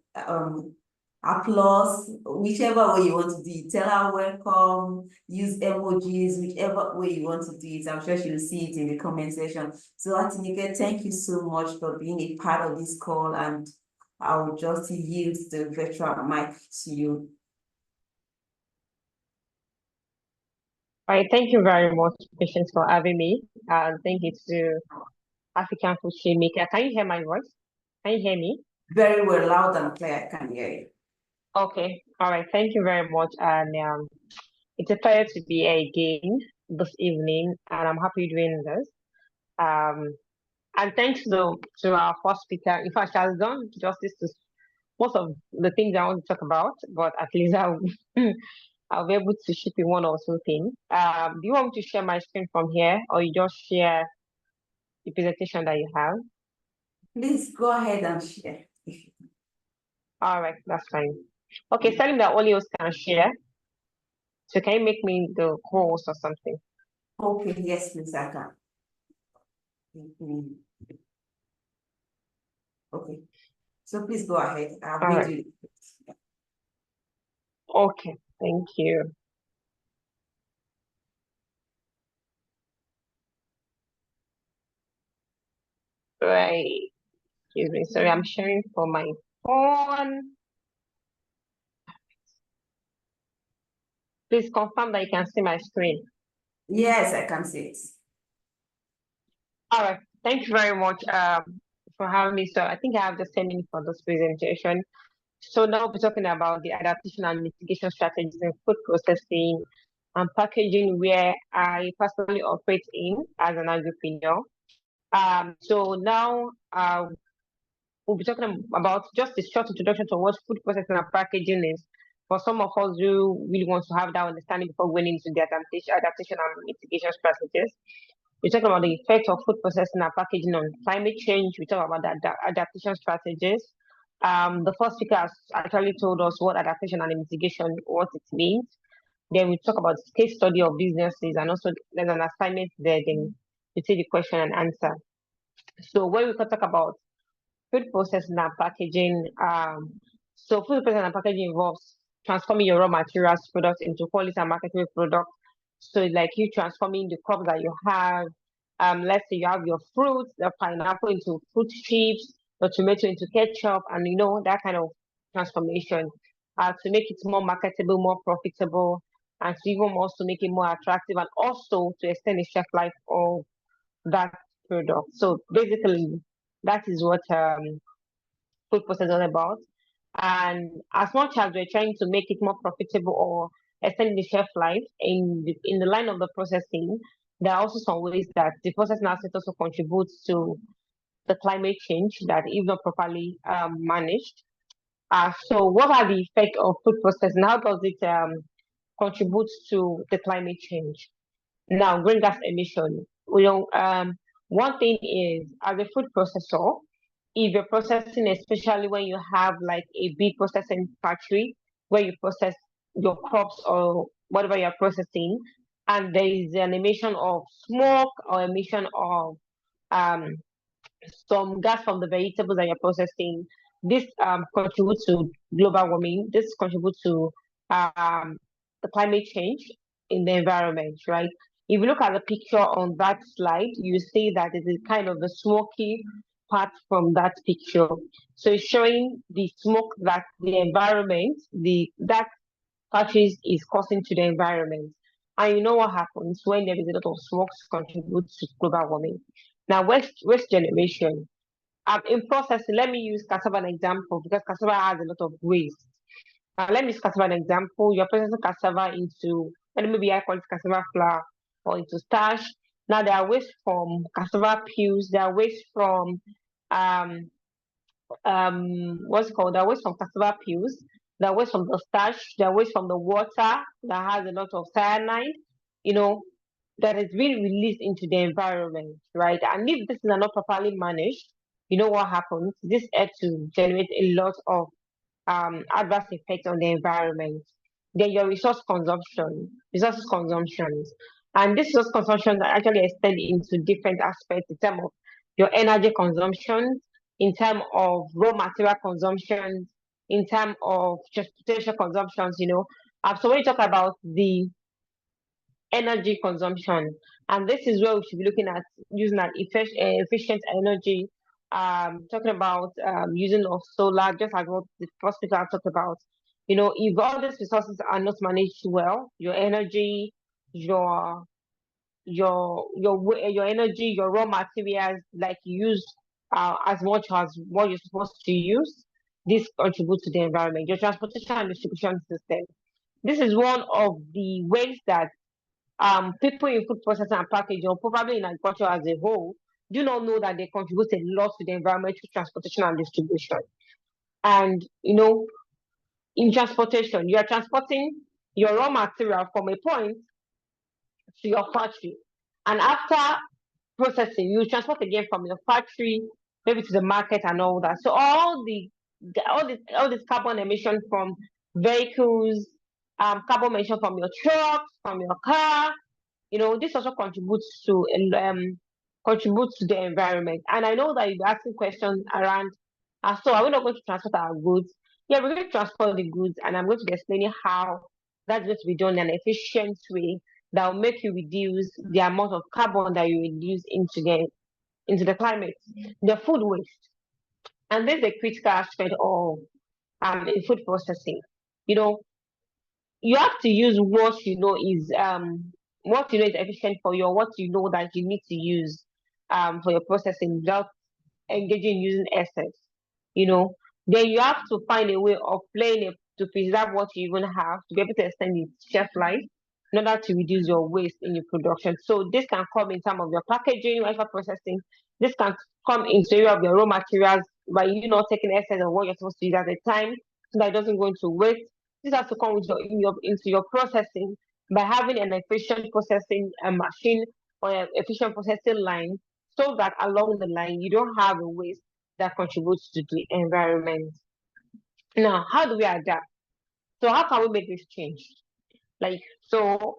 applause, whichever way you want to do it. Tell her welcome, use emojis, whichever way you want to do it. I'm sure she'll see it in the comment section. So Atinuke, thank you so much for being a part of this call, and I will just yield the virtual mic to you. All right, thank you very much, Patience, for having me. And thank you to African Food Maker. Can you hear my voice? Can you hear me? Very well, loud and clear, I can hear you. Okay, all right, thank you very much. And it's a pleasure to be here again this evening, and I'm happy doing this. And thanks to our first speaker. In fact, she has done justice to most of the things I want to talk about, but at least I'll be able to ship in one or two things. Do you want me to share my screen from here, or you just share the presentation that you have? Please go ahead and share. All right, that's fine. Okay, telling that only us can share. So can you make me the host or something? Okay, yes, please, I can. Okay, so please go ahead. I'll read you. Okay, thank you. Right, excuse me. Sorry, I'm sharing for my phone. Please confirm that you can see my screen. Yes, I can see it. All right, thank you very much for having me. So I think I have just 10 minutes for this presentation. So now we'll be talking about the adaptation and mitigation strategies in food processing and packaging, where I personally operate in as an agripreneur. So now we'll be talking about just a short introduction to what food processing and packaging is. For some of us who really want to have that understanding before going into the adaptation and mitigation strategies, we talk about the effect of food processing and packaging on climate change. We talk about the adaptation strategies. The first speaker has actually told us what adaptation and mitigation, what it means. Then we talk about case study of businesses, and also there's an assignment there. Then you take the question and answer. So when we talk about food processing and packaging, so food processing and packaging involves transforming your raw materials products into quality and marketable products. So like you transforming the crops that you have. Let's say you have your fruits, the pineapple into fruit chips, the tomato into ketchup, and you know that kind of transformation to make it more marketable, more profitable, and to even also make it more attractive, and also to extend the shelf life of that product. So basically, that is what food processing is all about. And as much as we're trying to make it more profitable or extend the shelf life in the line of the processing, there are also some ways that the processing aspect also contributes to the climate change that if not properly managed. So what are the effects of food processing? How does it contribute to the climate change? Now, greenhouse gas emission. One thing is, as a food processor, if you're processing, especially when you have like a big processing factory where you process your crops or whatever you're processing, and there is an emission of smoke or emission of some gas from the vegetables that you're processing, this contributes to global warming. This contributes to the climate change in the environment, right? If you look at the picture on that slide, you see that it is kind of the smoky part from that picture. So it's showing the smoke that the environment, that factories is causing to the environment. And you know what happens when there is a lot of smoke contributes to global warming. Now, waste generation. In processing, let me use cassava as an example because cassava has a lot of waste. Let me use cassava as an example. You're processing cassava into, maybe I call it cassava flour or into starch. Now there are waste from cassava peels, there are waste from what's it called? There are waste from cassava peels, there are waste from the starch, there are waste from the water that has a lot of cyanide, you know, that is being released into the environment, right? And if this is not properly managed, you know what happens? This air to generate a lot of adverse effects on the environment. Then your resources consumptions. And this resource consumption that actually extend into different aspects in terms of your energy consumption, in terms of raw material consumption, in terms of transportation consumptions, you know. So when you talk about the energy consumption, and this is where we should be looking at using an efficient energy, talking about using of solar, just as what the first speaker talked about. You know, if all these resources are not managed well, your energy, your your energy, your raw materials, like you use as much as what you're supposed to use, this contributes to the environment. Your transportation and distribution system. This is one of the ways that people in food processing and packaging, or probably in agriculture as a whole, do not know that they contribute a lot to the environment through transportation and distribution. And you know, in transportation, you are transporting your raw material from a point to your factory, and after processing, you transport again from your factory maybe to the market and all that. So all this carbon emission from vehicles, carbon emission from your trucks, from your car, you know, this also contributes to the environment. And I know that you're asking questions around, so are we not going to transport our goods? Yeah, we're going to transport the goods, and I'm going to be explaining how that's going to be done in an efficient way that will make you reduce the amount of carbon that you reduce into the climate, the food waste. And this is a critical aspect of in food processing. You know, you have to use what you know is efficient for you, or what you know that you need to use for your processing without engaging in using excess. You know, then you have to find a way of playing it to preserve what you even have to be able to extend its shelf life in order to reduce your waste in your production. So this can come in terms of your packaging, for processing. This can come into area of your raw materials by you not taking excess of what you're supposed to use at the time, so that it doesn't go into waste. This has to come with into your processing by having an efficient processing machine or an efficient processing line, so that along the line you don't have a waste that contributes to the environment. Now, how do we adapt? So how can we make this change? Like, so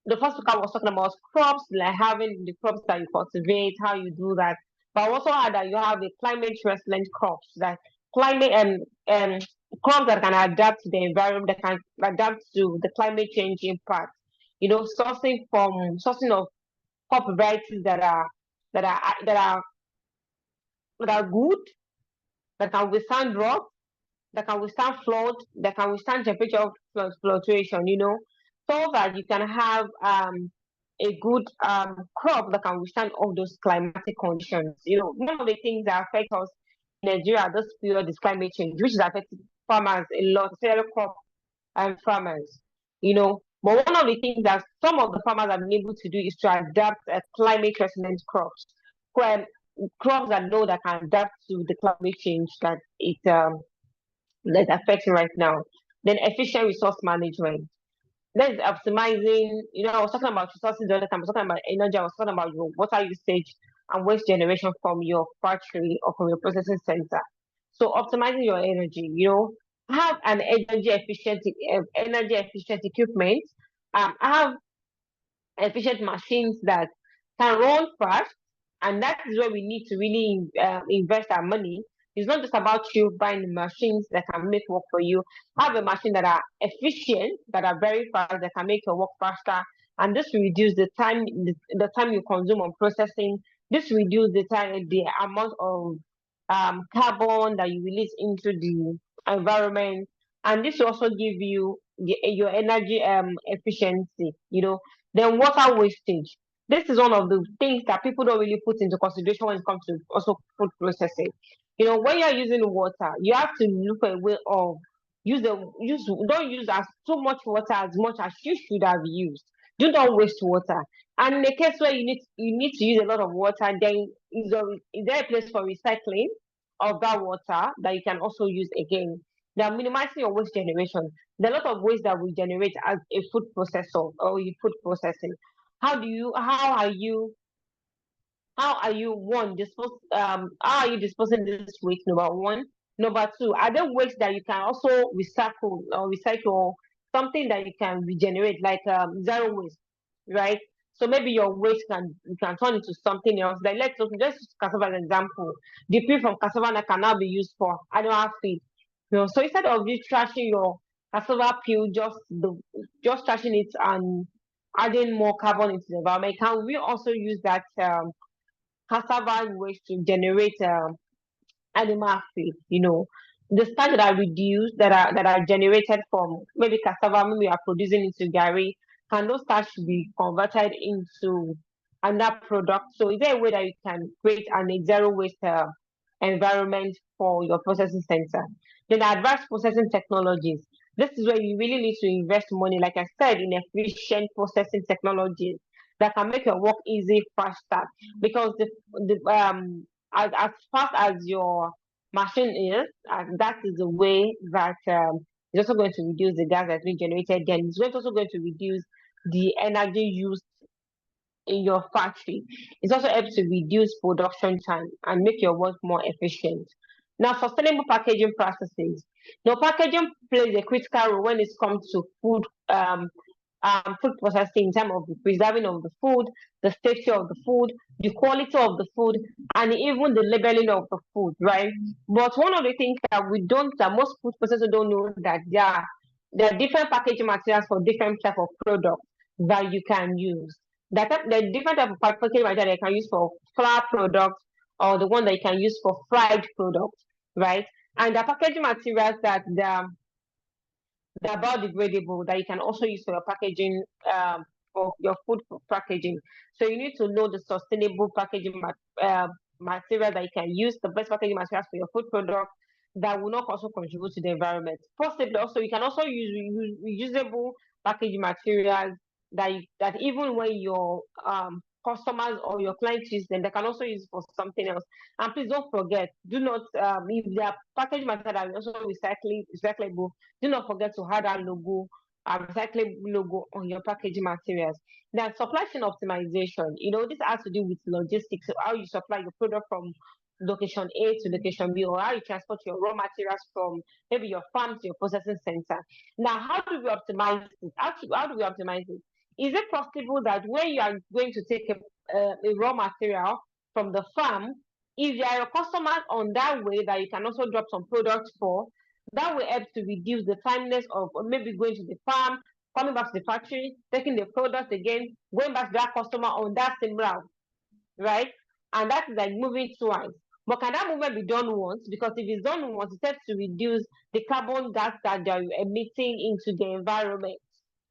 the first speaker was talking about crops, like having the crops that you cultivate, how you do that. But I also had that you have a climate resilient crops, that climate and crops that can adapt to the environment, that can adapt to the climate change impact. You know, sourcing of crop varieties that are that are that are good, that can withstand drought, that can withstand flood, that can withstand temperature fluctuation, you know, so that you can have a good crop that can withstand all those climatic conditions. You know, one of the things that affect us in Nigeria at this period is climate change, which is affecting farmers a lot, especially crop farmers, you know. But one of the things that some of the farmers have been able to do is to adapt climate resilient crops. Crops that know that can adapt to the climate change that's affecting right now. Then efficient resource management. That is optimizing, you know, I was talking about resources the other time, I was talking about energy, I was talking about your water usage and waste generation from your factory or from your processing center. So optimizing your energy, you know, have an energy efficient equipment. Have efficient machines that can run fast, and that is where we need to really invest our money. It's not just about you buying machines that can make work for you. Have a machine that are efficient, that are very fast, that can make your work faster, and this will reduce the time you consume on processing. This will reduce the amount of carbon that you release into the environment, and this will also give you your energy efficiency. You know, then water wastage. This is one of the things that people don't really put into consideration when it comes to also food processing. You know, when you're using water, you have to look for a way of don't use as too much water as much as you should have used. do not waste water. And in a case where you need to use a lot of water, then is there a place for recycling of that water that you can also use again? They are minimizing your waste generation. There are a lot of waste that we generate as a food processor or food processing. How are you how are you disposing this waste, number one? Number two, are there waste that you can also recycle something that you can regenerate, like zero waste, right? So maybe your waste you can turn into something else. Like let's use cassava as an example. The peel from cassava that can now be used for animal feed. So instead of you trashing your cassava peel, just trashing it and adding more carbon into the environment, can we also use that cassava waste to generate animal feed? The starch that are reduced, that are generated from maybe cassava, maybe we are producing into gari, can those starch be converted into another product? So is there a way that you can create an zero waste environment for your processing center? Then advanced processing technologies. This is where you really need to invest money, like I said, in efficient processing technologies that can make your work easy, faster. Because as fast as your machine is, and that is the way that it's also going to reduce the gas that's being generated. Then it's also going to reduce the energy used in your factory. It's also helps to reduce production time and make your work more efficient. Now, sustainable packaging processes. Now, packaging plays a critical role when it comes to food processing, in terms of the preserving of the food, the safety of the food, the quality of the food, and even the labeling of the food, right? But one of the things that most food processors don't know, that there are different packaging materials for different type of products that you can use. The different type of packaging material that you can use for flour products, or the one that you can use for fried products, right? And the packaging materials that they're biodegradable, that you can also use for your packaging, for your food packaging. So you need to know the sustainable packaging material that you can use, the best packaging materials for your food product that will not also contribute to the environment. Possibly also, you can also use reusable packaging materials that even when your customers or your clients use them, they can also use for something else. And please don't forget, do not, if they are packaging material that is also recyclable, do not forget to add that logo, recyclable logo on your packaging materials. Then supply chain optimization. This has to do with logistics, so how you supply your product from location A to location B, or how you transport your raw materials from maybe your farm to your processing center. Now, how do we optimize it? How do we optimize it? Is it possible that when you are going to take a raw material from the farm, if you are a customer on that way, that you can also drop some products for, that will help to reduce the timeliness of maybe going to the farm, coming back to the factory, taking the product again, going back to that customer on that same route, right? And that is like moving twice. But can that movement be done once? Because if it's done once, it helps to reduce the carbon gas that they are emitting into the environment,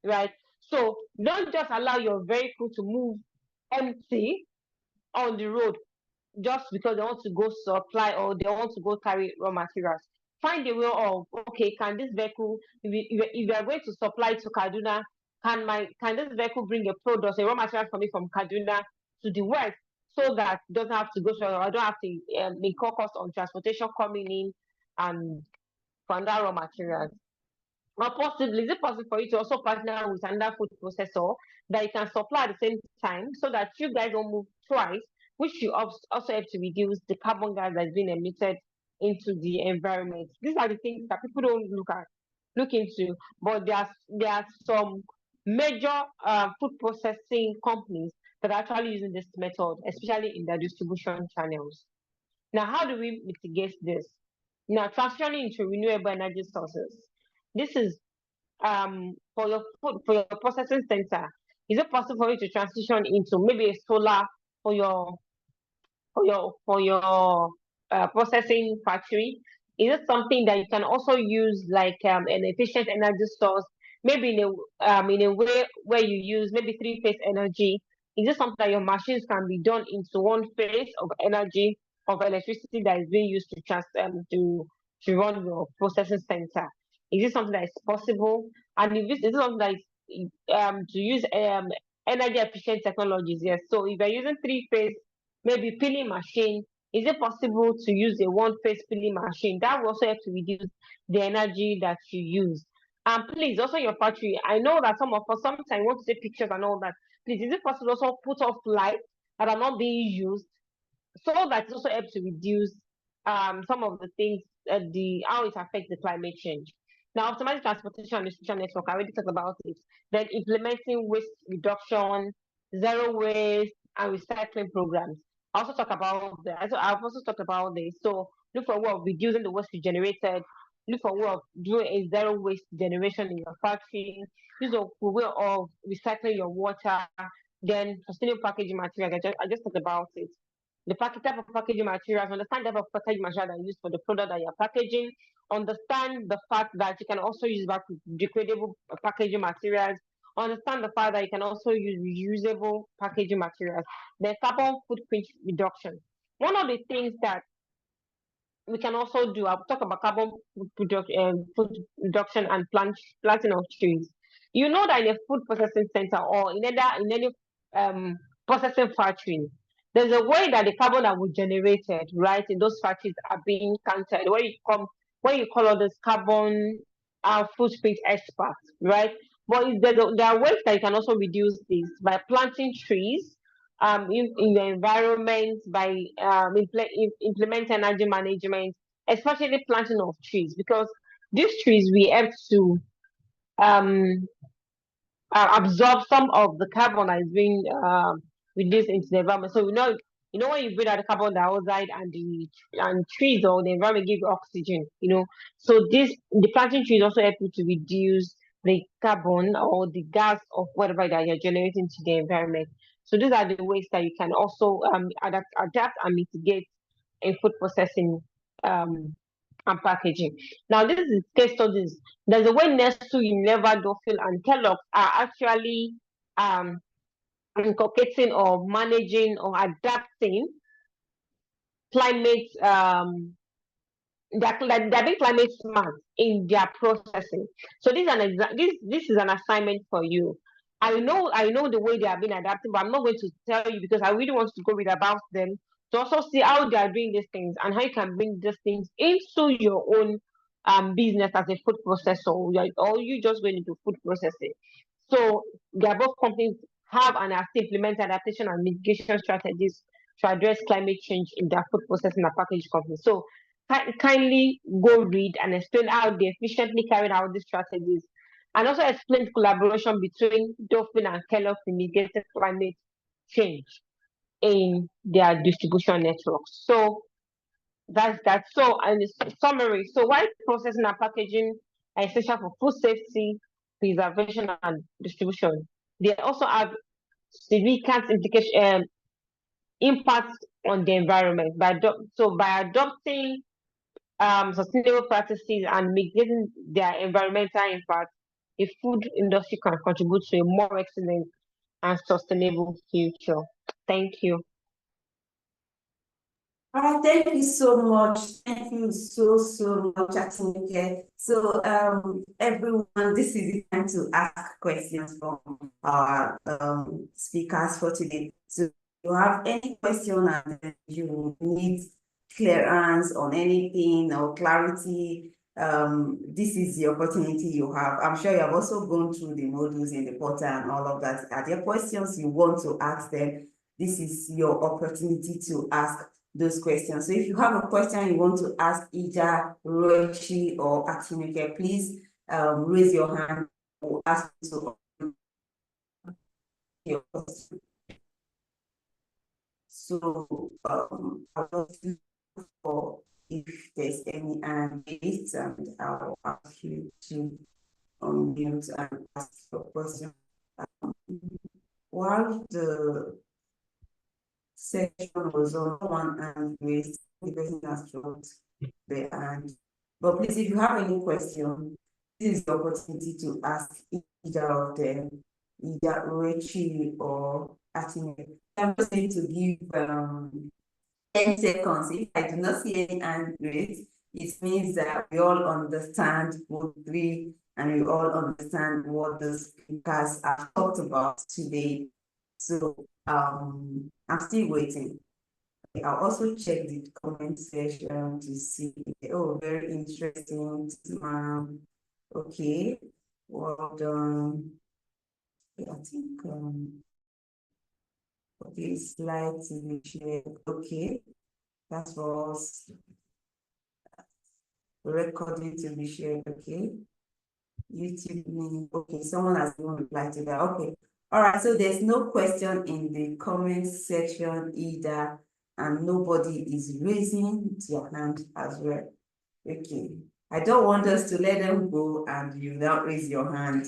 right? So don't just allow your vehicle to move empty on the road just because they want to go supply or they want to go carry raw materials. Find a way of, okay, can this vehicle, if you are going to supply to Kaduna, can this vehicle bring a product, a raw material for me from Kaduna to the west, so that it doesn't have to go, so I don't have to incur cost on transportation coming in and find that raw materials. Or possibly, is it possible for you to also partner with another food processor that you can supply at the same time, so that you guys don't move twice, which you also have to reduce the carbon gas that's been emitted into the environment? These are the things that people don't look into, but there are some major food processing companies that are actually using this method, especially in their distribution channels. Now, how do we mitigate this? Now, transitioning into renewable energy sources. This is for your processing center. Is it possible for you to transition into maybe a solar for your processing factory? Is it something that you can also use like an efficient energy source, maybe in a way where you use maybe 3-phase energy? Is it something that your machines can be done into one phase of energy, of electricity, that is being used to run your processing center? Is this something that is possible? And if this is something that to use energy efficient technologies. Yes. So if you're using 3-phase, maybe peeling machine, is it possible to use a 1-phase peeling machine? That will also help to reduce the energy that you use. And please, also your factory. I know that some of us sometimes want to take pictures and all that. Please, is it possible to also put off lights that are not being used, so that it also helps to reduce some of the things, how it affects the climate change. Now, automatic transportation and distribution network, I already talked about it. Then implementing waste reduction, zero waste, and recycling programs. I also talk about that. I've also talked about this. So look for a way of reducing the waste you generated. Look for a way of doing a zero waste generation in your factory. Use a way of recycling your water. Then sustainable packaging materials. I just talked about it. The type of packaging materials, understand the type of packaging material that you use for the product that you're packaging, understand the fact that you can also use degradable packaging materials, understand the fact that you can also use reusable packaging materials, then carbon footprint reduction. One of the things that we can also do, I'll talk about carbon food reduction and planting of trees. You know that in a food processing center or in any processing factory, there's a way that the carbon that was generated, right, in those factories are being counted. When you call all this carbon footprint experts, right? But there are ways that you can also reduce this by planting trees in the environment, by implement energy management, especially planting of trees, because these trees we have to absorb some of the carbon that is being released into the environment. So when you breathe out the carbon dioxide and trees or the environment give you oxygen, So the planting trees also help you to reduce the carbon or the gas of whatever that you're generating to the environment. So these are the ways that you can also adapt and mitigate in food processing and packaging. Now, this is case studies. There's a way Nestle, Unilever, Dofil, and Kellogg are actually inculcating or managing or adapting climate. They're being climate smart in their processing. So this is an assignment for you. I know the way they have been adapting, but I'm not going to tell you because I really want to go read about them to also see how they are doing these things and how you can bring these things into your own business as a food processor, or you just going into food processing. So they are both companies have and are still implementing adaptation and mitigation strategies to address climate change in their food processing and packaging companies. So kindly go read and explain how they efficiently carried out these strategies, and also explain the collaboration between Dolphin and Kellogg to mitigate climate change in their distribution networks. So that's that. So, in summary, so while processing and packaging are essential for food safety, preservation, and distribution, they also have significant impacts on the environment. By adopting sustainable practices and mitigating their environmental impact, the food industry can contribute to a more excellent and sustainable future. Thank you. All right, thank you so much. Thank you so much, Atinuke. So everyone, this is the time to ask questions from our speakers for today. So if you have any question and you need clearance on anything or clarity, this is the opportunity you have. I'm sure you have also gone through the modules in the portal and all of that. Are there questions you want to ask them? This is your opportunity to ask those questions. So if you have a question you want to ask either Rechi or Atinuke, please raise your hand or ask to your question. So I will look for if there's any raised, and I'll ask you to unmute and ask your question. While the section was on one and raised, the person has dropped the hand. But please, if you have any question, this is the opportunity to ask either of them, either Rechi or Atinuke. I'm just going to give 10 seconds. If I do not see any hand raised, it means that we all understand both three and you all understand what the speakers have talked about today. So I'm still waiting. I'll also check the comment section to see. Oh, very interesting, okay, well done. I think okay, slides to be shared. Okay, that's for us. Recording to be shared. Okay. YouTube link. Okay, someone has even replied to that. Okay. All right. So there's no question in the comment section either, and nobody is raising their hand as well. Okay. I don't want us to let them go and you now raise your hand.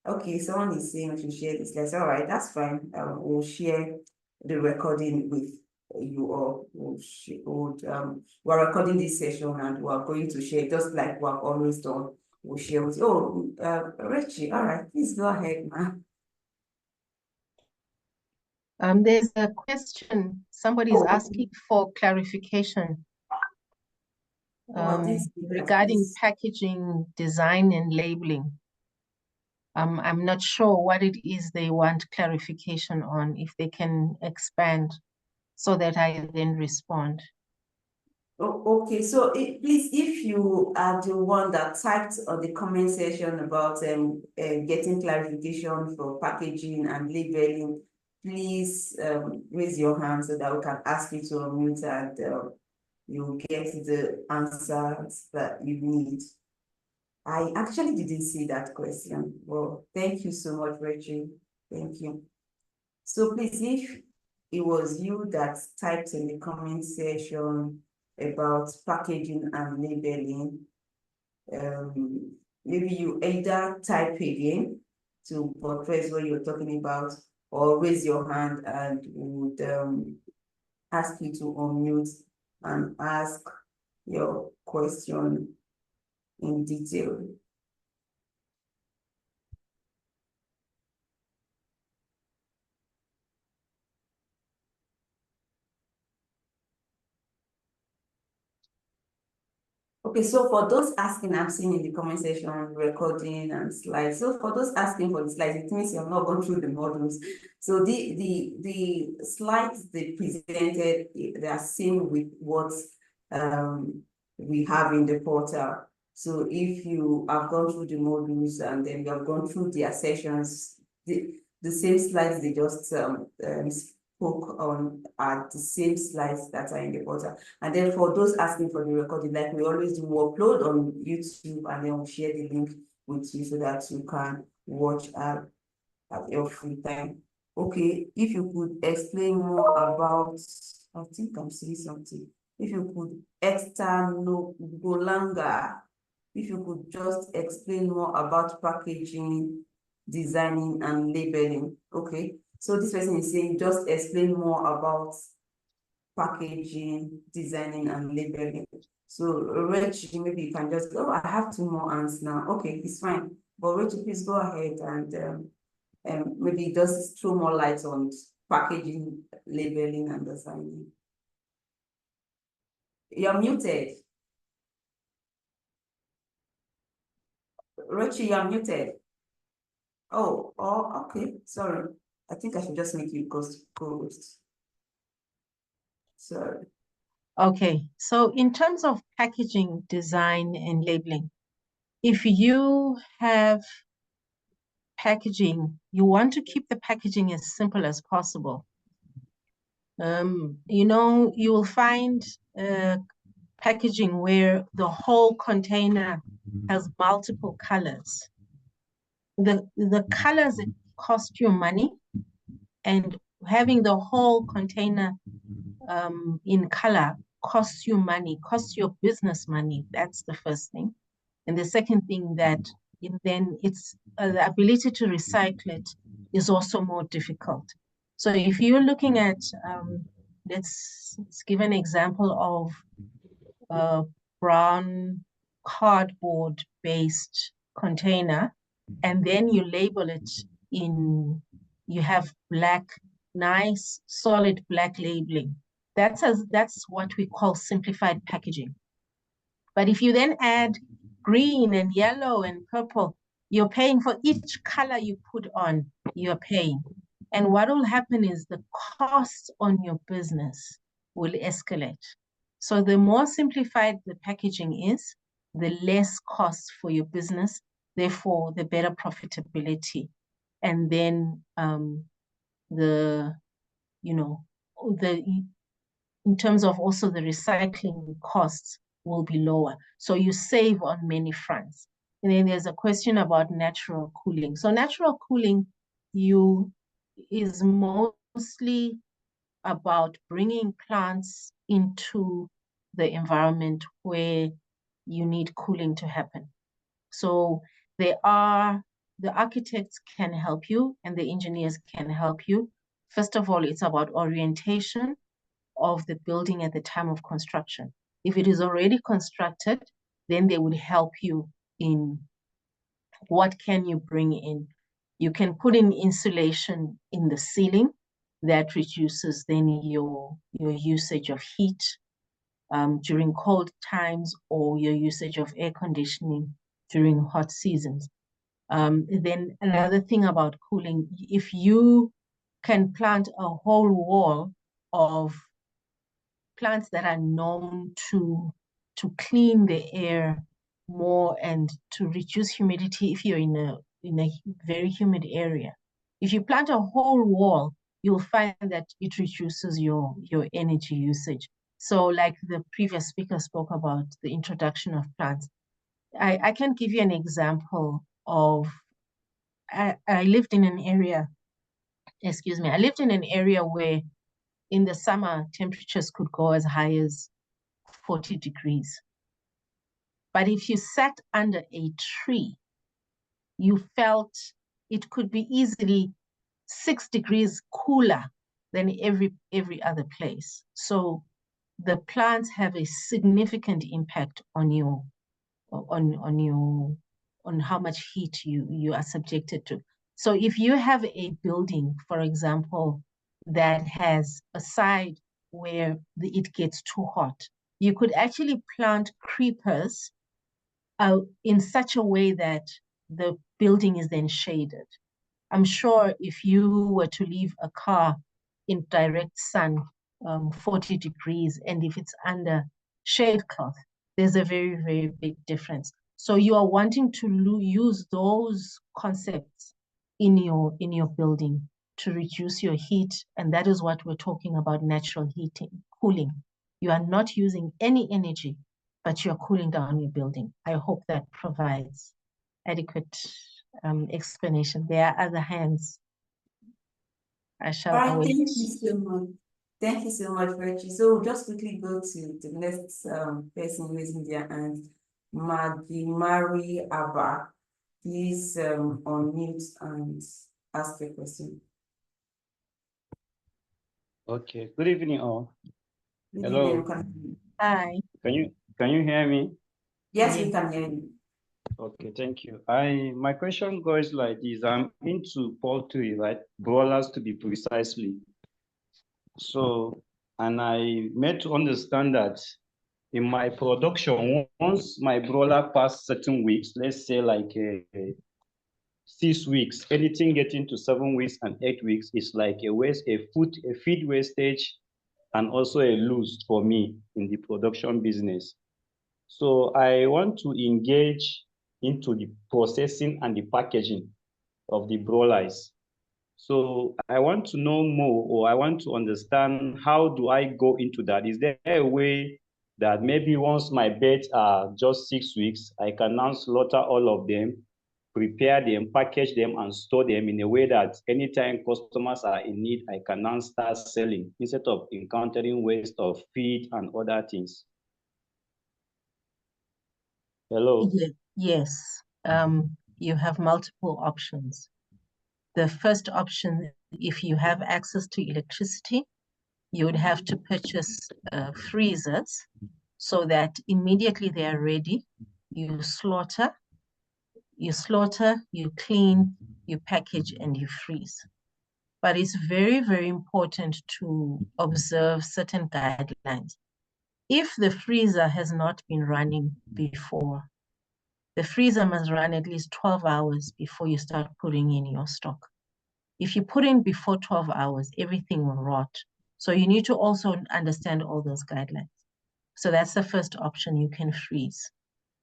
Okay, someone is saying we should share this lesson. All right, that's fine. We'll share the recording with you all. We're recording this session and we're going to share just like we've always done. We'll share with you. Oh, Rechi, all right, please go ahead, ma'am. There's a question. Somebody's asking for clarification regarding packaging, design, and labeling. I'm not sure what it is they want clarification on, if they can expand so that I then respond. Oh, okay, so please, if you are the one that typed on the comment section about getting clarification for packaging and labeling, please raise your hand so that we can ask you to unmute and you get the answers that you need. I actually didn't see that question. Well, thank you so much, Rechi. Thank you. So please, if it was you that typed in the comment section about packaging and labeling, maybe you either type again to portray what you're talking about, or raise your hand and would ask you to unmute and ask your question in detail. Okay, so for those asking, I'm seeing in the comment section, recording and slides. So for those asking for the slides, it means you're not going through the modules. So the slides they presented, they are same with what we have in the portal. So if you have gone through the modules and then you have gone through their sessions, the same slides they just spoke on are the same slides that are in the portal. And then for those asking for the recording, like we always do, we'll upload on YouTube and then we'll share the link with you so that you can watch at your free time. Okay, if you could explain more about, I think I'm seeing something. If you could Golanga, if you could just explain more about packaging, designing, and labeling. Okay, so this person is saying just explain more about packaging, designing, and labeling. So Rechi, maybe you can just go. I have 2 more hands now. Okay, it's fine. But Rechi, please go ahead and maybe just throw more light on packaging, labeling, and designing. You're muted. Rechi, you're muted. Oh, okay. Sorry. I think I should just make you co-host. Sorry. Okay, so in terms of packaging, design, and labeling, if you have packaging, you want to keep the packaging as simple as possible. You know, you will find packaging where the whole container has multiple colors. The colors cost you money, and having the whole container in color costs you money, costs your business money. That's the first thing. And the second thing that then it's the ability to recycle it is also more difficult. So if you're looking at, let's give an example of a brown cardboard based container, and then you label it in, you have black, nice, solid black labeling. That's what we call simplified packaging. But if you then add green and yellow and purple, You're paying for each color you put on, you're paying. And what will happen is the costs on your business will escalate. So the more simplified the packaging is, the less costs for your business, therefore the better profitability. And then in terms of also the recycling costs will be lower. So you save on many fronts. And then there's a question about natural cooling. So natural cooling is mostly about bringing plants into the environment where you need cooling to happen. So the architects can help you and the engineers can help you. First of all, it's about orientation of the building at the time of construction. If it is already constructed, then they would help you in what can you bring in. You can put in insulation in the ceiling that reduces then your usage of heat during cold times, or your usage of air conditioning during hot seasons. Then another thing about cooling, if you can plant a whole wall of plants that are known to clean the air more and to reduce humidity if you're in a very humid area. If you plant a whole wall, you'll find that it reduces your energy usage. So like the previous speaker spoke about the introduction of plants. I can give you an example of, I lived in an area where in the summer, temperatures could go as high as 40 degrees. But if you sat under a tree, you felt it could be easily 6 degrees cooler than every other place. So the plants have a significant impact on how much heat you are subjected to. So if you have a building, for example, that has a side where it gets too hot, you could actually plant creepers in such a way that the building is then shaded. I'm sure if you were to leave a car in direct sun, 40 degrees, and if it's under shade cloth, there's a very, very big difference. So you are wanting to use those concepts in your building to reduce your heat, and that is what we're talking about, natural cooling. You are not using any energy, but you're cooling down your building. I hope that provides adequate explanation. There are other hands. I shall await. Thank you so much. Thank you so much, Rechi. So we'll just quickly go to the next person raising their hand, Mari Abba. Please unmute and ask your question. Okay. Good evening, all. Good Hello. evening. Hi. Can you hear me? Yes, we can hear you. Okay, thank you. My question goes like this. I'm into poultry, right? Broilers to be precisely. So, and I made to understand that in my production, once my broiler pass certain weeks, let's say like 6 weeks, anything getting to 7 weeks and 8 weeks is like a feed wastage and also a lose for me in the production business. So I want to engage into the processing and the packaging of the broilers. So I want to know more, or I want to understand, how do I go into that? Is there a way that maybe once my birds are just 6 weeks, I can now slaughter all of them, prepare them, package them, and store them in a way that anytime customers are in need, I can now start selling instead of encountering waste of feed and other things? Hello? Yes. You have multiple options. The first option, if you have access to electricity, you would have to purchase freezers so that immediately they are ready, you slaughter, you clean, you package, and you freeze. But it's very, very important to observe certain guidelines. If the freezer has not been running before, the freezer must run at least 12 hours before you start putting in your stock. If you put in before 12 hours, everything will rot. So you need to also understand all those guidelines. So that's the first option, you can freeze.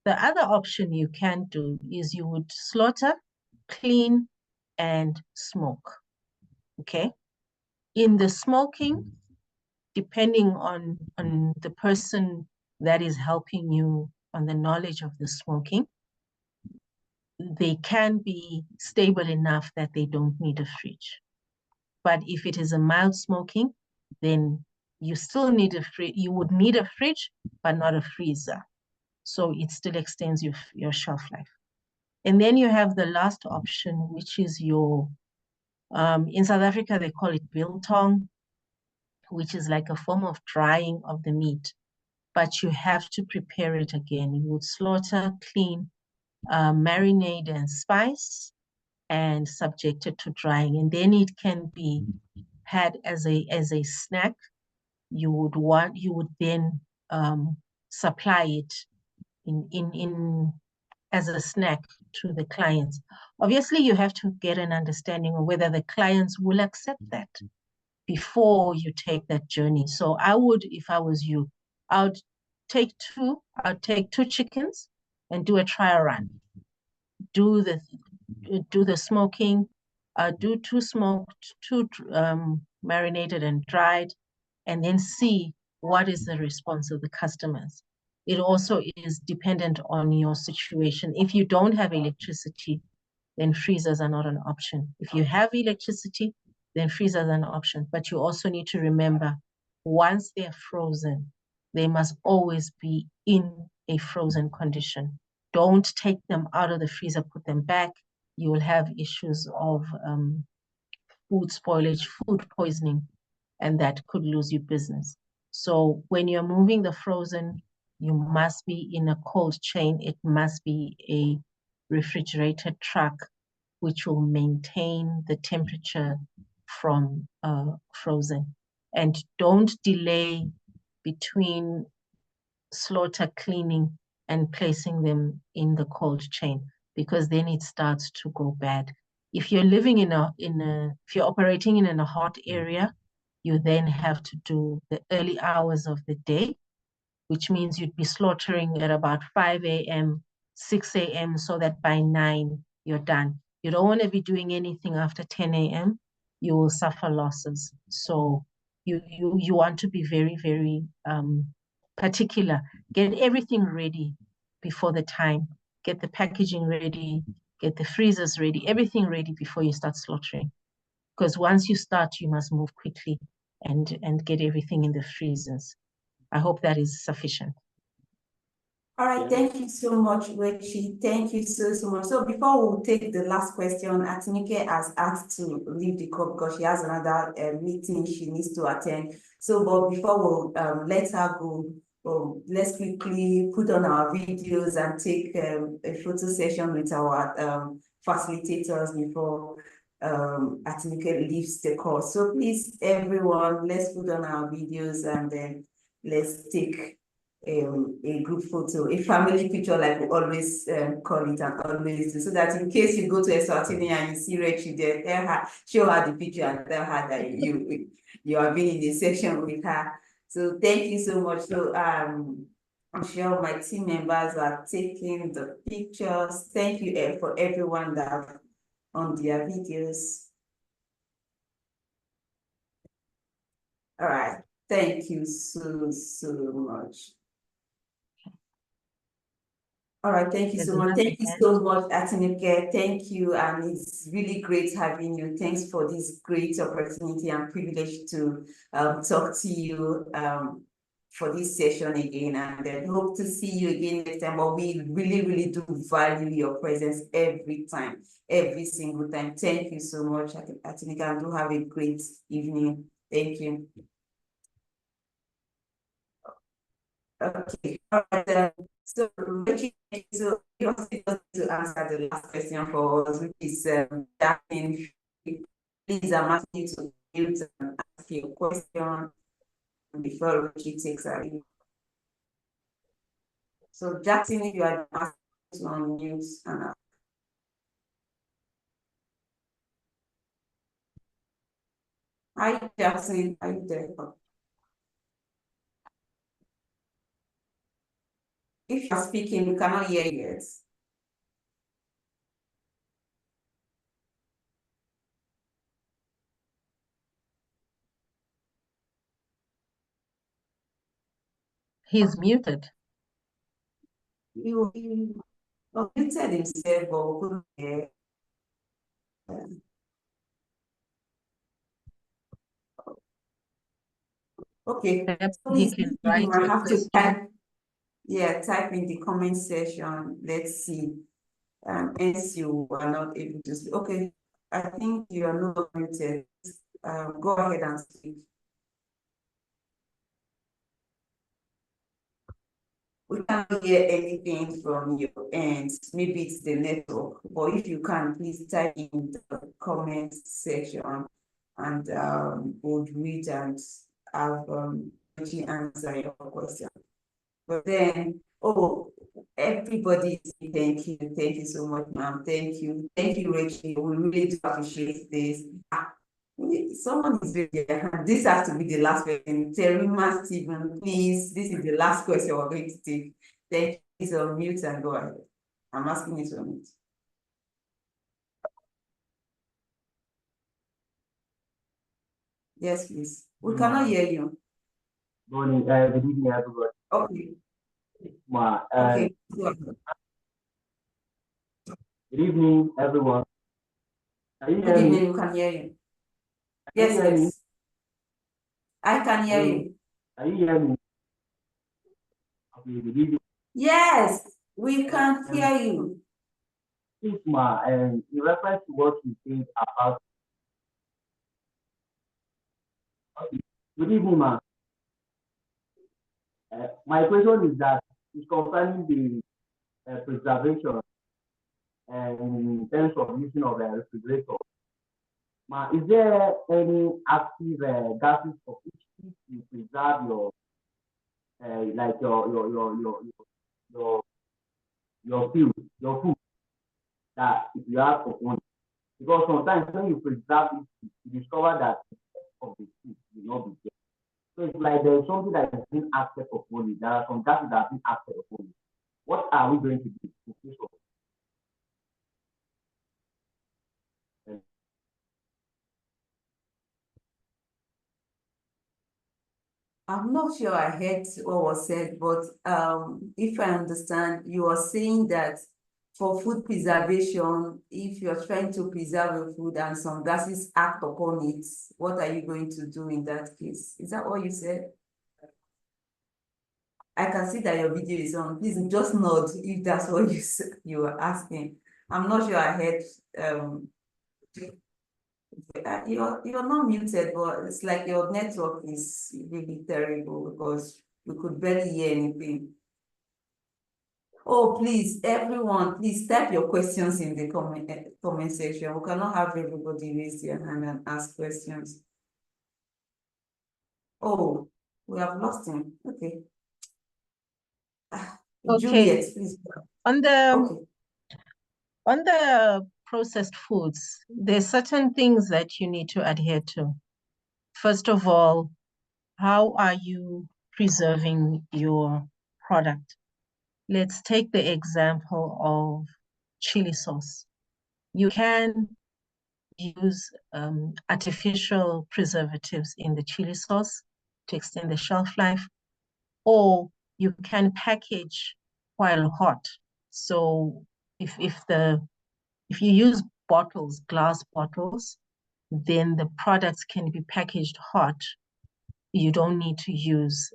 The other option you can do is you would slaughter, clean, and smoke, okay? In the smoking, depending on the person that is helping you on the knowledge of the smoking, they can be stable enough that they don't need a fridge. But if it is a mild smoking, then you still need a fridge. You would need a fridge, but not a freezer. So it still extends your shelf life. And then you have the last option, which is your, in South Africa, they call it biltong, which is like a form of drying of the meat. But you have to prepare it again. You would slaughter, clean, marinate and spice, and subject it to drying. And then it can be had as a snack. You would then supply it in as a snack to the clients. Obviously, you have to get an understanding of whether the clients will accept that before you take that journey. So I would, if I was you, I'd take two chickens and do a trial run. Do the smoking, do two smoked, two marinated and dried, and then see what is the response of the customers. It also is dependent on your situation. If you don't have electricity, then freezers are not an option. If you have electricity, then freezers are an option. But you also need to remember, once they're frozen, they must always be in a frozen condition. Don't take them out of the freezer, put them back. You will have issues of food spoilage, food poisoning, and that could lose you business. So when you're moving the frozen, you must be in a cold chain. It must be a refrigerated truck, which will maintain the temperature from frozen. And don't delay between slaughter, cleaning, and placing them in the cold chain, because then it starts to go bad. If you're living if you're operating in a hot area, you then have to do the early hours of the day, which means you'd be slaughtering at about 5 a.m., 6 a.m., so that by 9 you're done. You don't want to be doing anything after 10 a.m. You will suffer losses. So you want to be very, very particular. Get everything ready before the time. Get the packaging ready, get the freezers ready, everything ready before you start slaughtering. Because once you start, you must move quickly and get everything in the freezers. I hope that is sufficient. All right, thank you so much, Rechi. Thank you so much. So before we take the last question, Atinuke has asked to leave the call because she has another meeting she needs to attend. So, but before we let her go, let's quickly put on our videos and take a photo session with our facilitators before Atinuke leaves the call. So please, everyone, let's put on our videos and then let's take a group photo, a family picture, like we always call it and always do, so that in case you go to Eswatini and you see Rechi there, tell her, show her the picture and tell her that you have been in the session with her. So thank you so much. So I'm sure my team members are taking the pictures. Thank you for everyone that on their videos. All right, thank you so much. All right, thank you so much. Thank you so much, Atinuke. Thank you, and it's really great having you. Thanks for this great opportunity and privilege to talk to you for this session again, and then hope to see you again next time. But we really do value your presence every time, every single time. Thank you so much, Atinuke, and do have a great evening. Thank you. Okay, all right. So Rechi, so you also to answer the last question for us, which is Jacqueline. Please, I'm asking you to mute and ask your question before Rechi takes her. So Jackson, you are to unmute and hi, Jackson. Are you there? If you're speaking, we cannot hear you yet. He's muted. You muted himself, but we couldn't hear. Okay, Perhaps so he please, can you write might a have to question. type in the comment section. Let's see. Hence you are not able to speak. Okay, I think you are not muted. Go ahead and speak. We can't hear anything from your end. Maybe it's the network, but if you can, please type in the comment section and we'll read and have Rechi answer your question. But then, oh, everybody, thank you so much, ma'am. Thank you, Rechi. We really do appreciate this. Someone is there. This has to be the last question. Terima Stephen, please. This is the last question we're going to take. Thank you. So mute and go ahead. I'm asking you to mute. Yes, please. We cannot hear you. Morning, good evening, everybody. Okay. Okay. Good evening, everyone. Can you Good hear evening, me? we can hear you. Can you hear me? Yes. I can hear you. Can you hear me? Okay, good evening. Yes, we can hear you. Please, in reference to what you think about. Okay. Good evening, ma. My question is that it's concerning the preservation and in terms of using of a refrigerator. Ma, is there any active gases for which you preserve your like your food that if you have for one? Because sometimes when you preserve it, you discover that of the food will not be there. So it's like there's something that is being acted upon. There are some gases that are being acted upon. What are we going to do in case of I'm not sure I heard what was said, but if I understand, you are saying that for food preservation, if you're trying to preserve your food and some gases act upon it, what are you going to do in that case? Is that what you said? I can see that your video is on. Please just nod if that's what you were asking. I'm not sure I heard. You're not muted, but it's like your network is really terrible because we could barely hear anything. Oh, please, everyone, please type your questions in the comment section. We cannot have everybody raise their hand and ask questions. Oh, we have lost him. Okay. Okay. Juliet, please. On the processed foods, there's certain things that you need to adhere to. First of all, how are you preserving your product? Let's take the example of chili sauce. You can use artificial preservatives in the chili sauce to extend the shelf life, or you can package while hot. So if you use bottles, glass bottles, then the products can be packaged hot. You don't need to use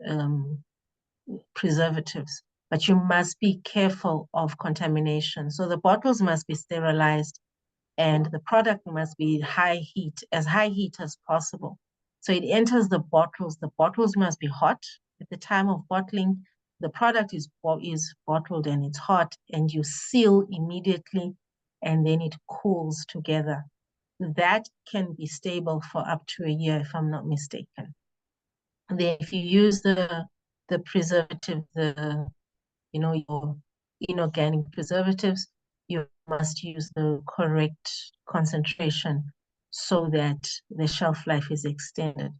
preservatives, but you must be careful of contamination. So the bottles must be sterilized and the product must be as high heat as possible. So it enters the bottles. The bottles must be hot at the time of bottling. The product is bottled and it's hot, and you seal immediately, and then it cools together. That can be stable for up to a year, if I'm not mistaken. And then if you use the preservative, your inorganic preservatives, you must use the correct concentration so that the shelf life is extended.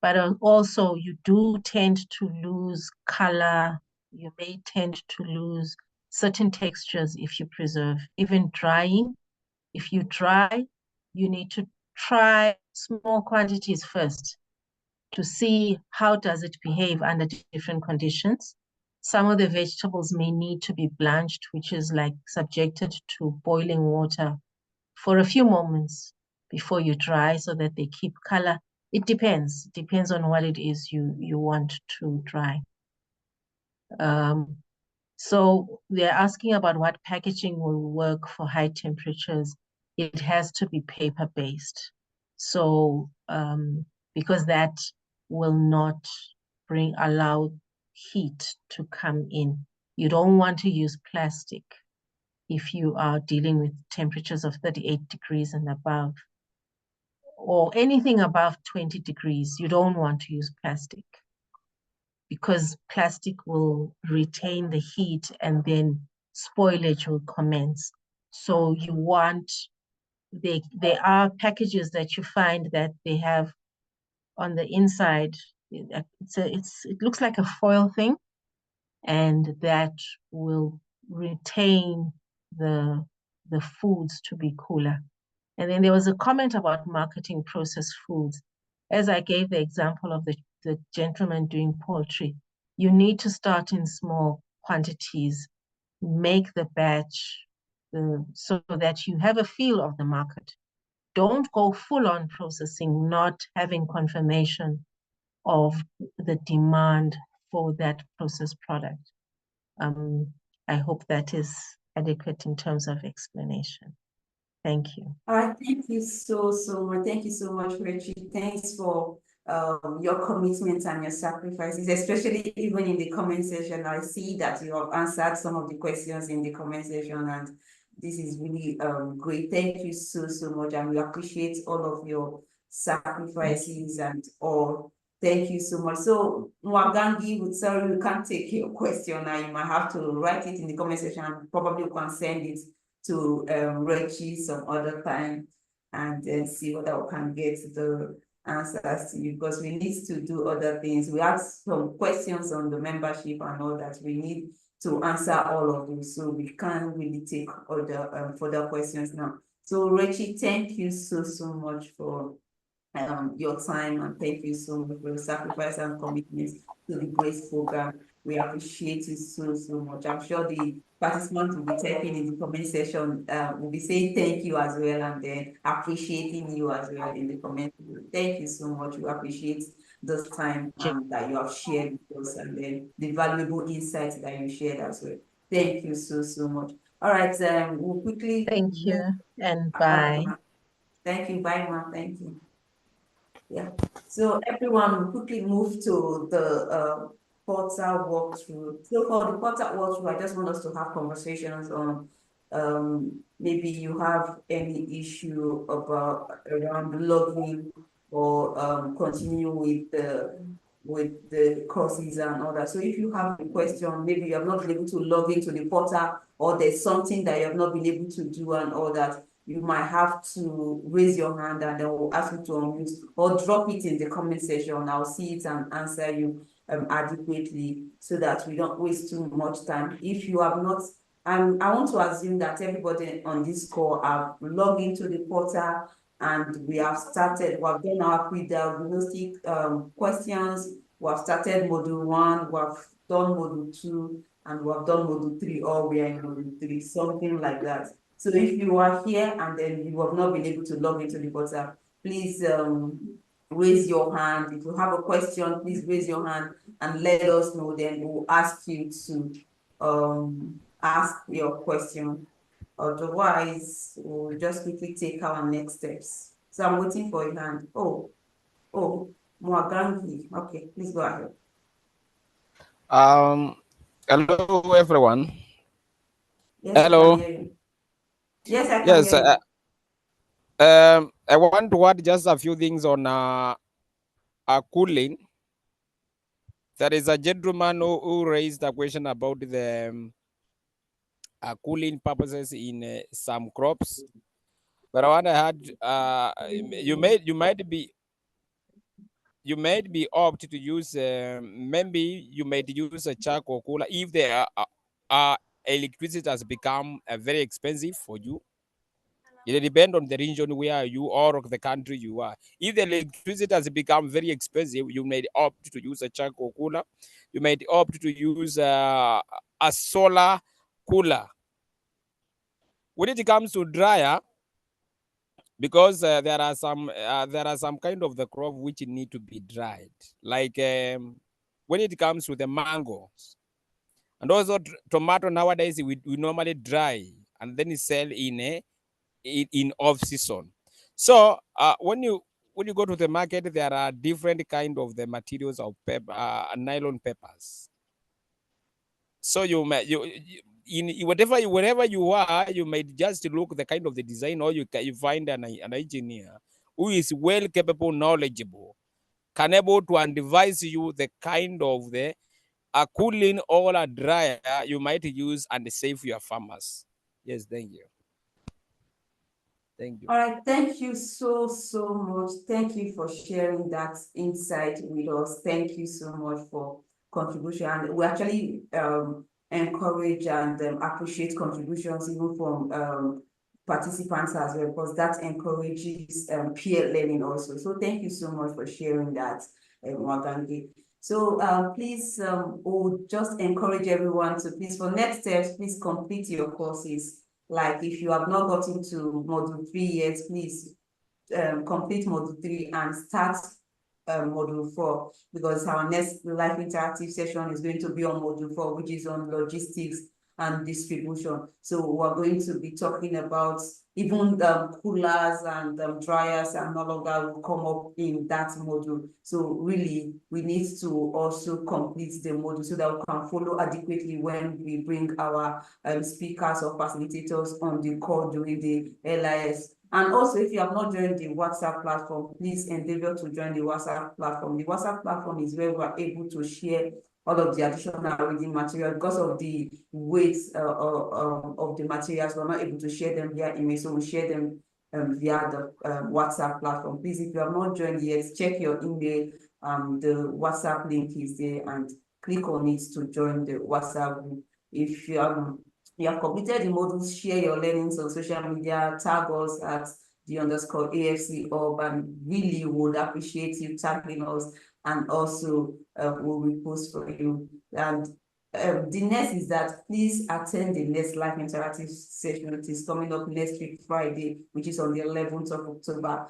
But also you do tend to lose color. You may tend to lose certain textures if you preserve. Even drying, if you dry, you need to try small quantities first to see how does it behave under different conditions. Some of the vegetables may need to be blanched, which is like subjected to boiling water for a few moments before you dry so that they keep color. It depends on what it is you want to dry. So they're asking about what packaging will work for high temperatures. It has to be paper-based. So because that will not allow heat to come in. You don't want to use plastic if you are dealing with temperatures of 38 degrees and above, or anything above 20 degrees. You don't want to use plastic because plastic will retain the heat and then spoilage will commence. So you want, there are packages that you find that they have on the inside, it looks like a foil thing, and that will retain the foods to be cooler. And then there was a comment about marketing processed foods. As I gave the example of the gentleman doing poultry, you need to start in small quantities, make the batch so that you have a feel of the market. Don't go full on processing, not having confirmation of the demand for that processed product. I hope that is adequate in terms of explanation. Thank you. All right, thank you so much. Thank you so much, Rechi. Thanks for your commitment and your sacrifices, especially even in the comment section. I see that you have answered some of the questions in the comment section, and this is really great. Thank you so much, and we appreciate all of your sacrifices and all. Thank you so much. So Mwagangi, sorry, we can't take your question now. You might have to write it in the comment section and probably we can send it to Rechi some other time and then see whether we can get the answers to you, because we need to do other things. We have some questions on the membership and all that. We need to answer all of them, so we can't really take other further questions now. So Rechi, thank you so much for your time, and thank you so much for your sacrifice and commitment to the GRACE program. We appreciate it so much. I'm sure the participants will be typing in the comment section, will be saying thank you as well, and then appreciating you as well in the comment. Thank you so much. We appreciate this time that you have shared with us, and then the valuable insights that you shared as well. Thank you so much. All right, we'll quickly. Thank you, and bye. Thank you, bye, ma'am. Thank you. Yeah, so everyone will quickly move to the portal walkthrough. So for the portal walkthrough, I just want us to have conversations on maybe you have any issue around login or continue with the courses and all that. So if you have a question, maybe you have not been able to log into the portal, or there's something that you have not been able to do and all that, you might have to raise your hand and then we'll ask you to unmute, or drop it in the comment section. I'll see it and answer you adequately so that we don't waste too much time. If you have not, I want to assume that everybody on this call have logged into the portal and we have started, we have done our pre-diagnostic questions, we have started module 1, we have done module 2, and we have done module 3, or we are in module 3, something like that. So if you are here and then you have not been able to log into the portal, please raise your hand. If you have a question, please raise your hand and let us know. Then we'll ask you to ask your question. Otherwise, we'll just quickly take our next steps. So I'm waiting for your hand. Oh, Mwagangi. Okay, please go ahead. Hello, everyone. Yes, hello. I can hear you. Yes, I can hear you. I want to add just a few things on cooling. There is a gentleman who raised a question about the cooling purposes in some crops. But I want to add, you might be opt to use, maybe you might use a charcoal cooler if there are electricity has become very expensive for you. It depends on the region where you or the country you are. If the electricity has become very expensive, you may opt to use a charcoal cooler. You might opt to use a solar cooler. When it comes to dryer, because there are some kind of the crop which need to be dried, like when it comes to the mangoes, and also tomato nowadays we normally dry and then sell in off season. So when you go to the market, there are different kind of the materials of paper, nylon papers. So wherever you are, you might just look the kind of the design, or you find an engineer who is well capable, knowledgeable, can able to advise you the kind of the cooling or a dryer you might use and save your farmers. Yes, thank you. Thank you. All right, thank you so much. Thank you for sharing that insight with us. Thank you so much for contribution. And we actually encourage and appreciate contributions even from participants as well, because that encourages peer learning also. So thank you so much for sharing that, Mwagangi. So please, we'll just encourage everyone to please, for next steps, please complete your courses. Like if you have not gotten to module 3 yet, please complete module 3 and start module 4, because our next live interactive session is going to be on module 4, which is on logistics and distribution. So we're going to be talking about even coolers and dryers and no longer will come up in that module. So really, we need to also complete the module so that we can follow adequately when we bring our speakers or facilitators on the call during the LIS. And also, if you have not joined the WhatsApp platform, please endeavor to join the WhatsApp platform. The WhatsApp platform is where we are able to share all of the additional reading material. Because of the weight of the materials, we're not able to share them via email, so we share them via the WhatsApp platform. Please, if you have not joined yet, check your email. The WhatsApp link is there, and click on it to join the WhatsApp group. If you have completed the modules, share your learnings on social media, tag us at _AFC Orb, and really would appreciate you tagging us, and also we'll repost for you. And the next is that please attend the next live interactive session. It is coming up next week, Friday, which is on the 11th of October.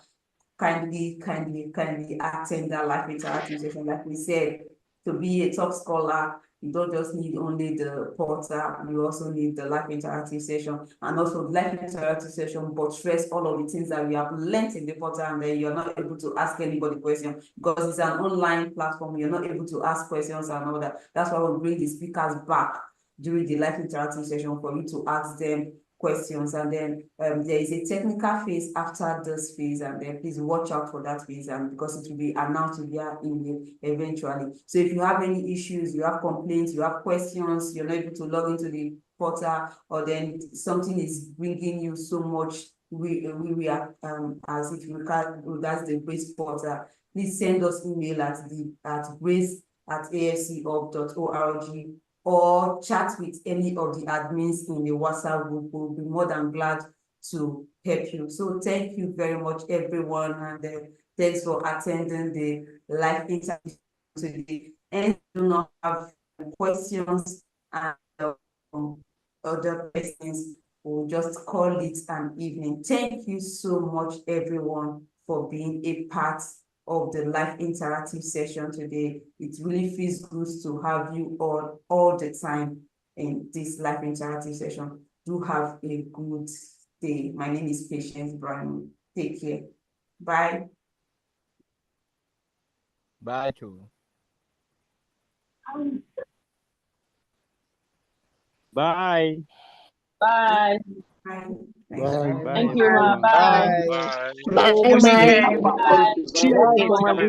Kindly attend that live interactive session. Like we said, to be a top scholar, you don't just need only the portal, you also need the live interactive session. And also live interactive session, but stress all of the things that we have learned in the portal, and then you're not able to ask anybody questions because it's an online platform. You're not able to ask questions and all that. That's why we bring the speakers back during the live interactive session for you to ask them questions. And then there is a technical phase after this phase, and then please watch out for that phase, and because it will be announced via email eventually. So if you have any issues, you have complaints, you have questions, you're not able to log into the portal, or then something is bringing you so much we are as it regards the Grace portal, please send us email at grace@afcorg, or chat with any of the admins in the WhatsApp group. We'll be more than glad to help you. So thank you very much, everyone, and thanks for attending the live interview today. And do not have questions and other questions, we'll just call it an evening. Thank you so much, everyone, for being a part of the live interactive session today. It really feels good to have you all the time in this live interactive session. Do have a good day. My name is Patience Brian. Take care. Bye. Bye too. Bye. Bye. Bye. Bye. Thank you, Ma. Bye. Bye. Bye. Bye. Bye.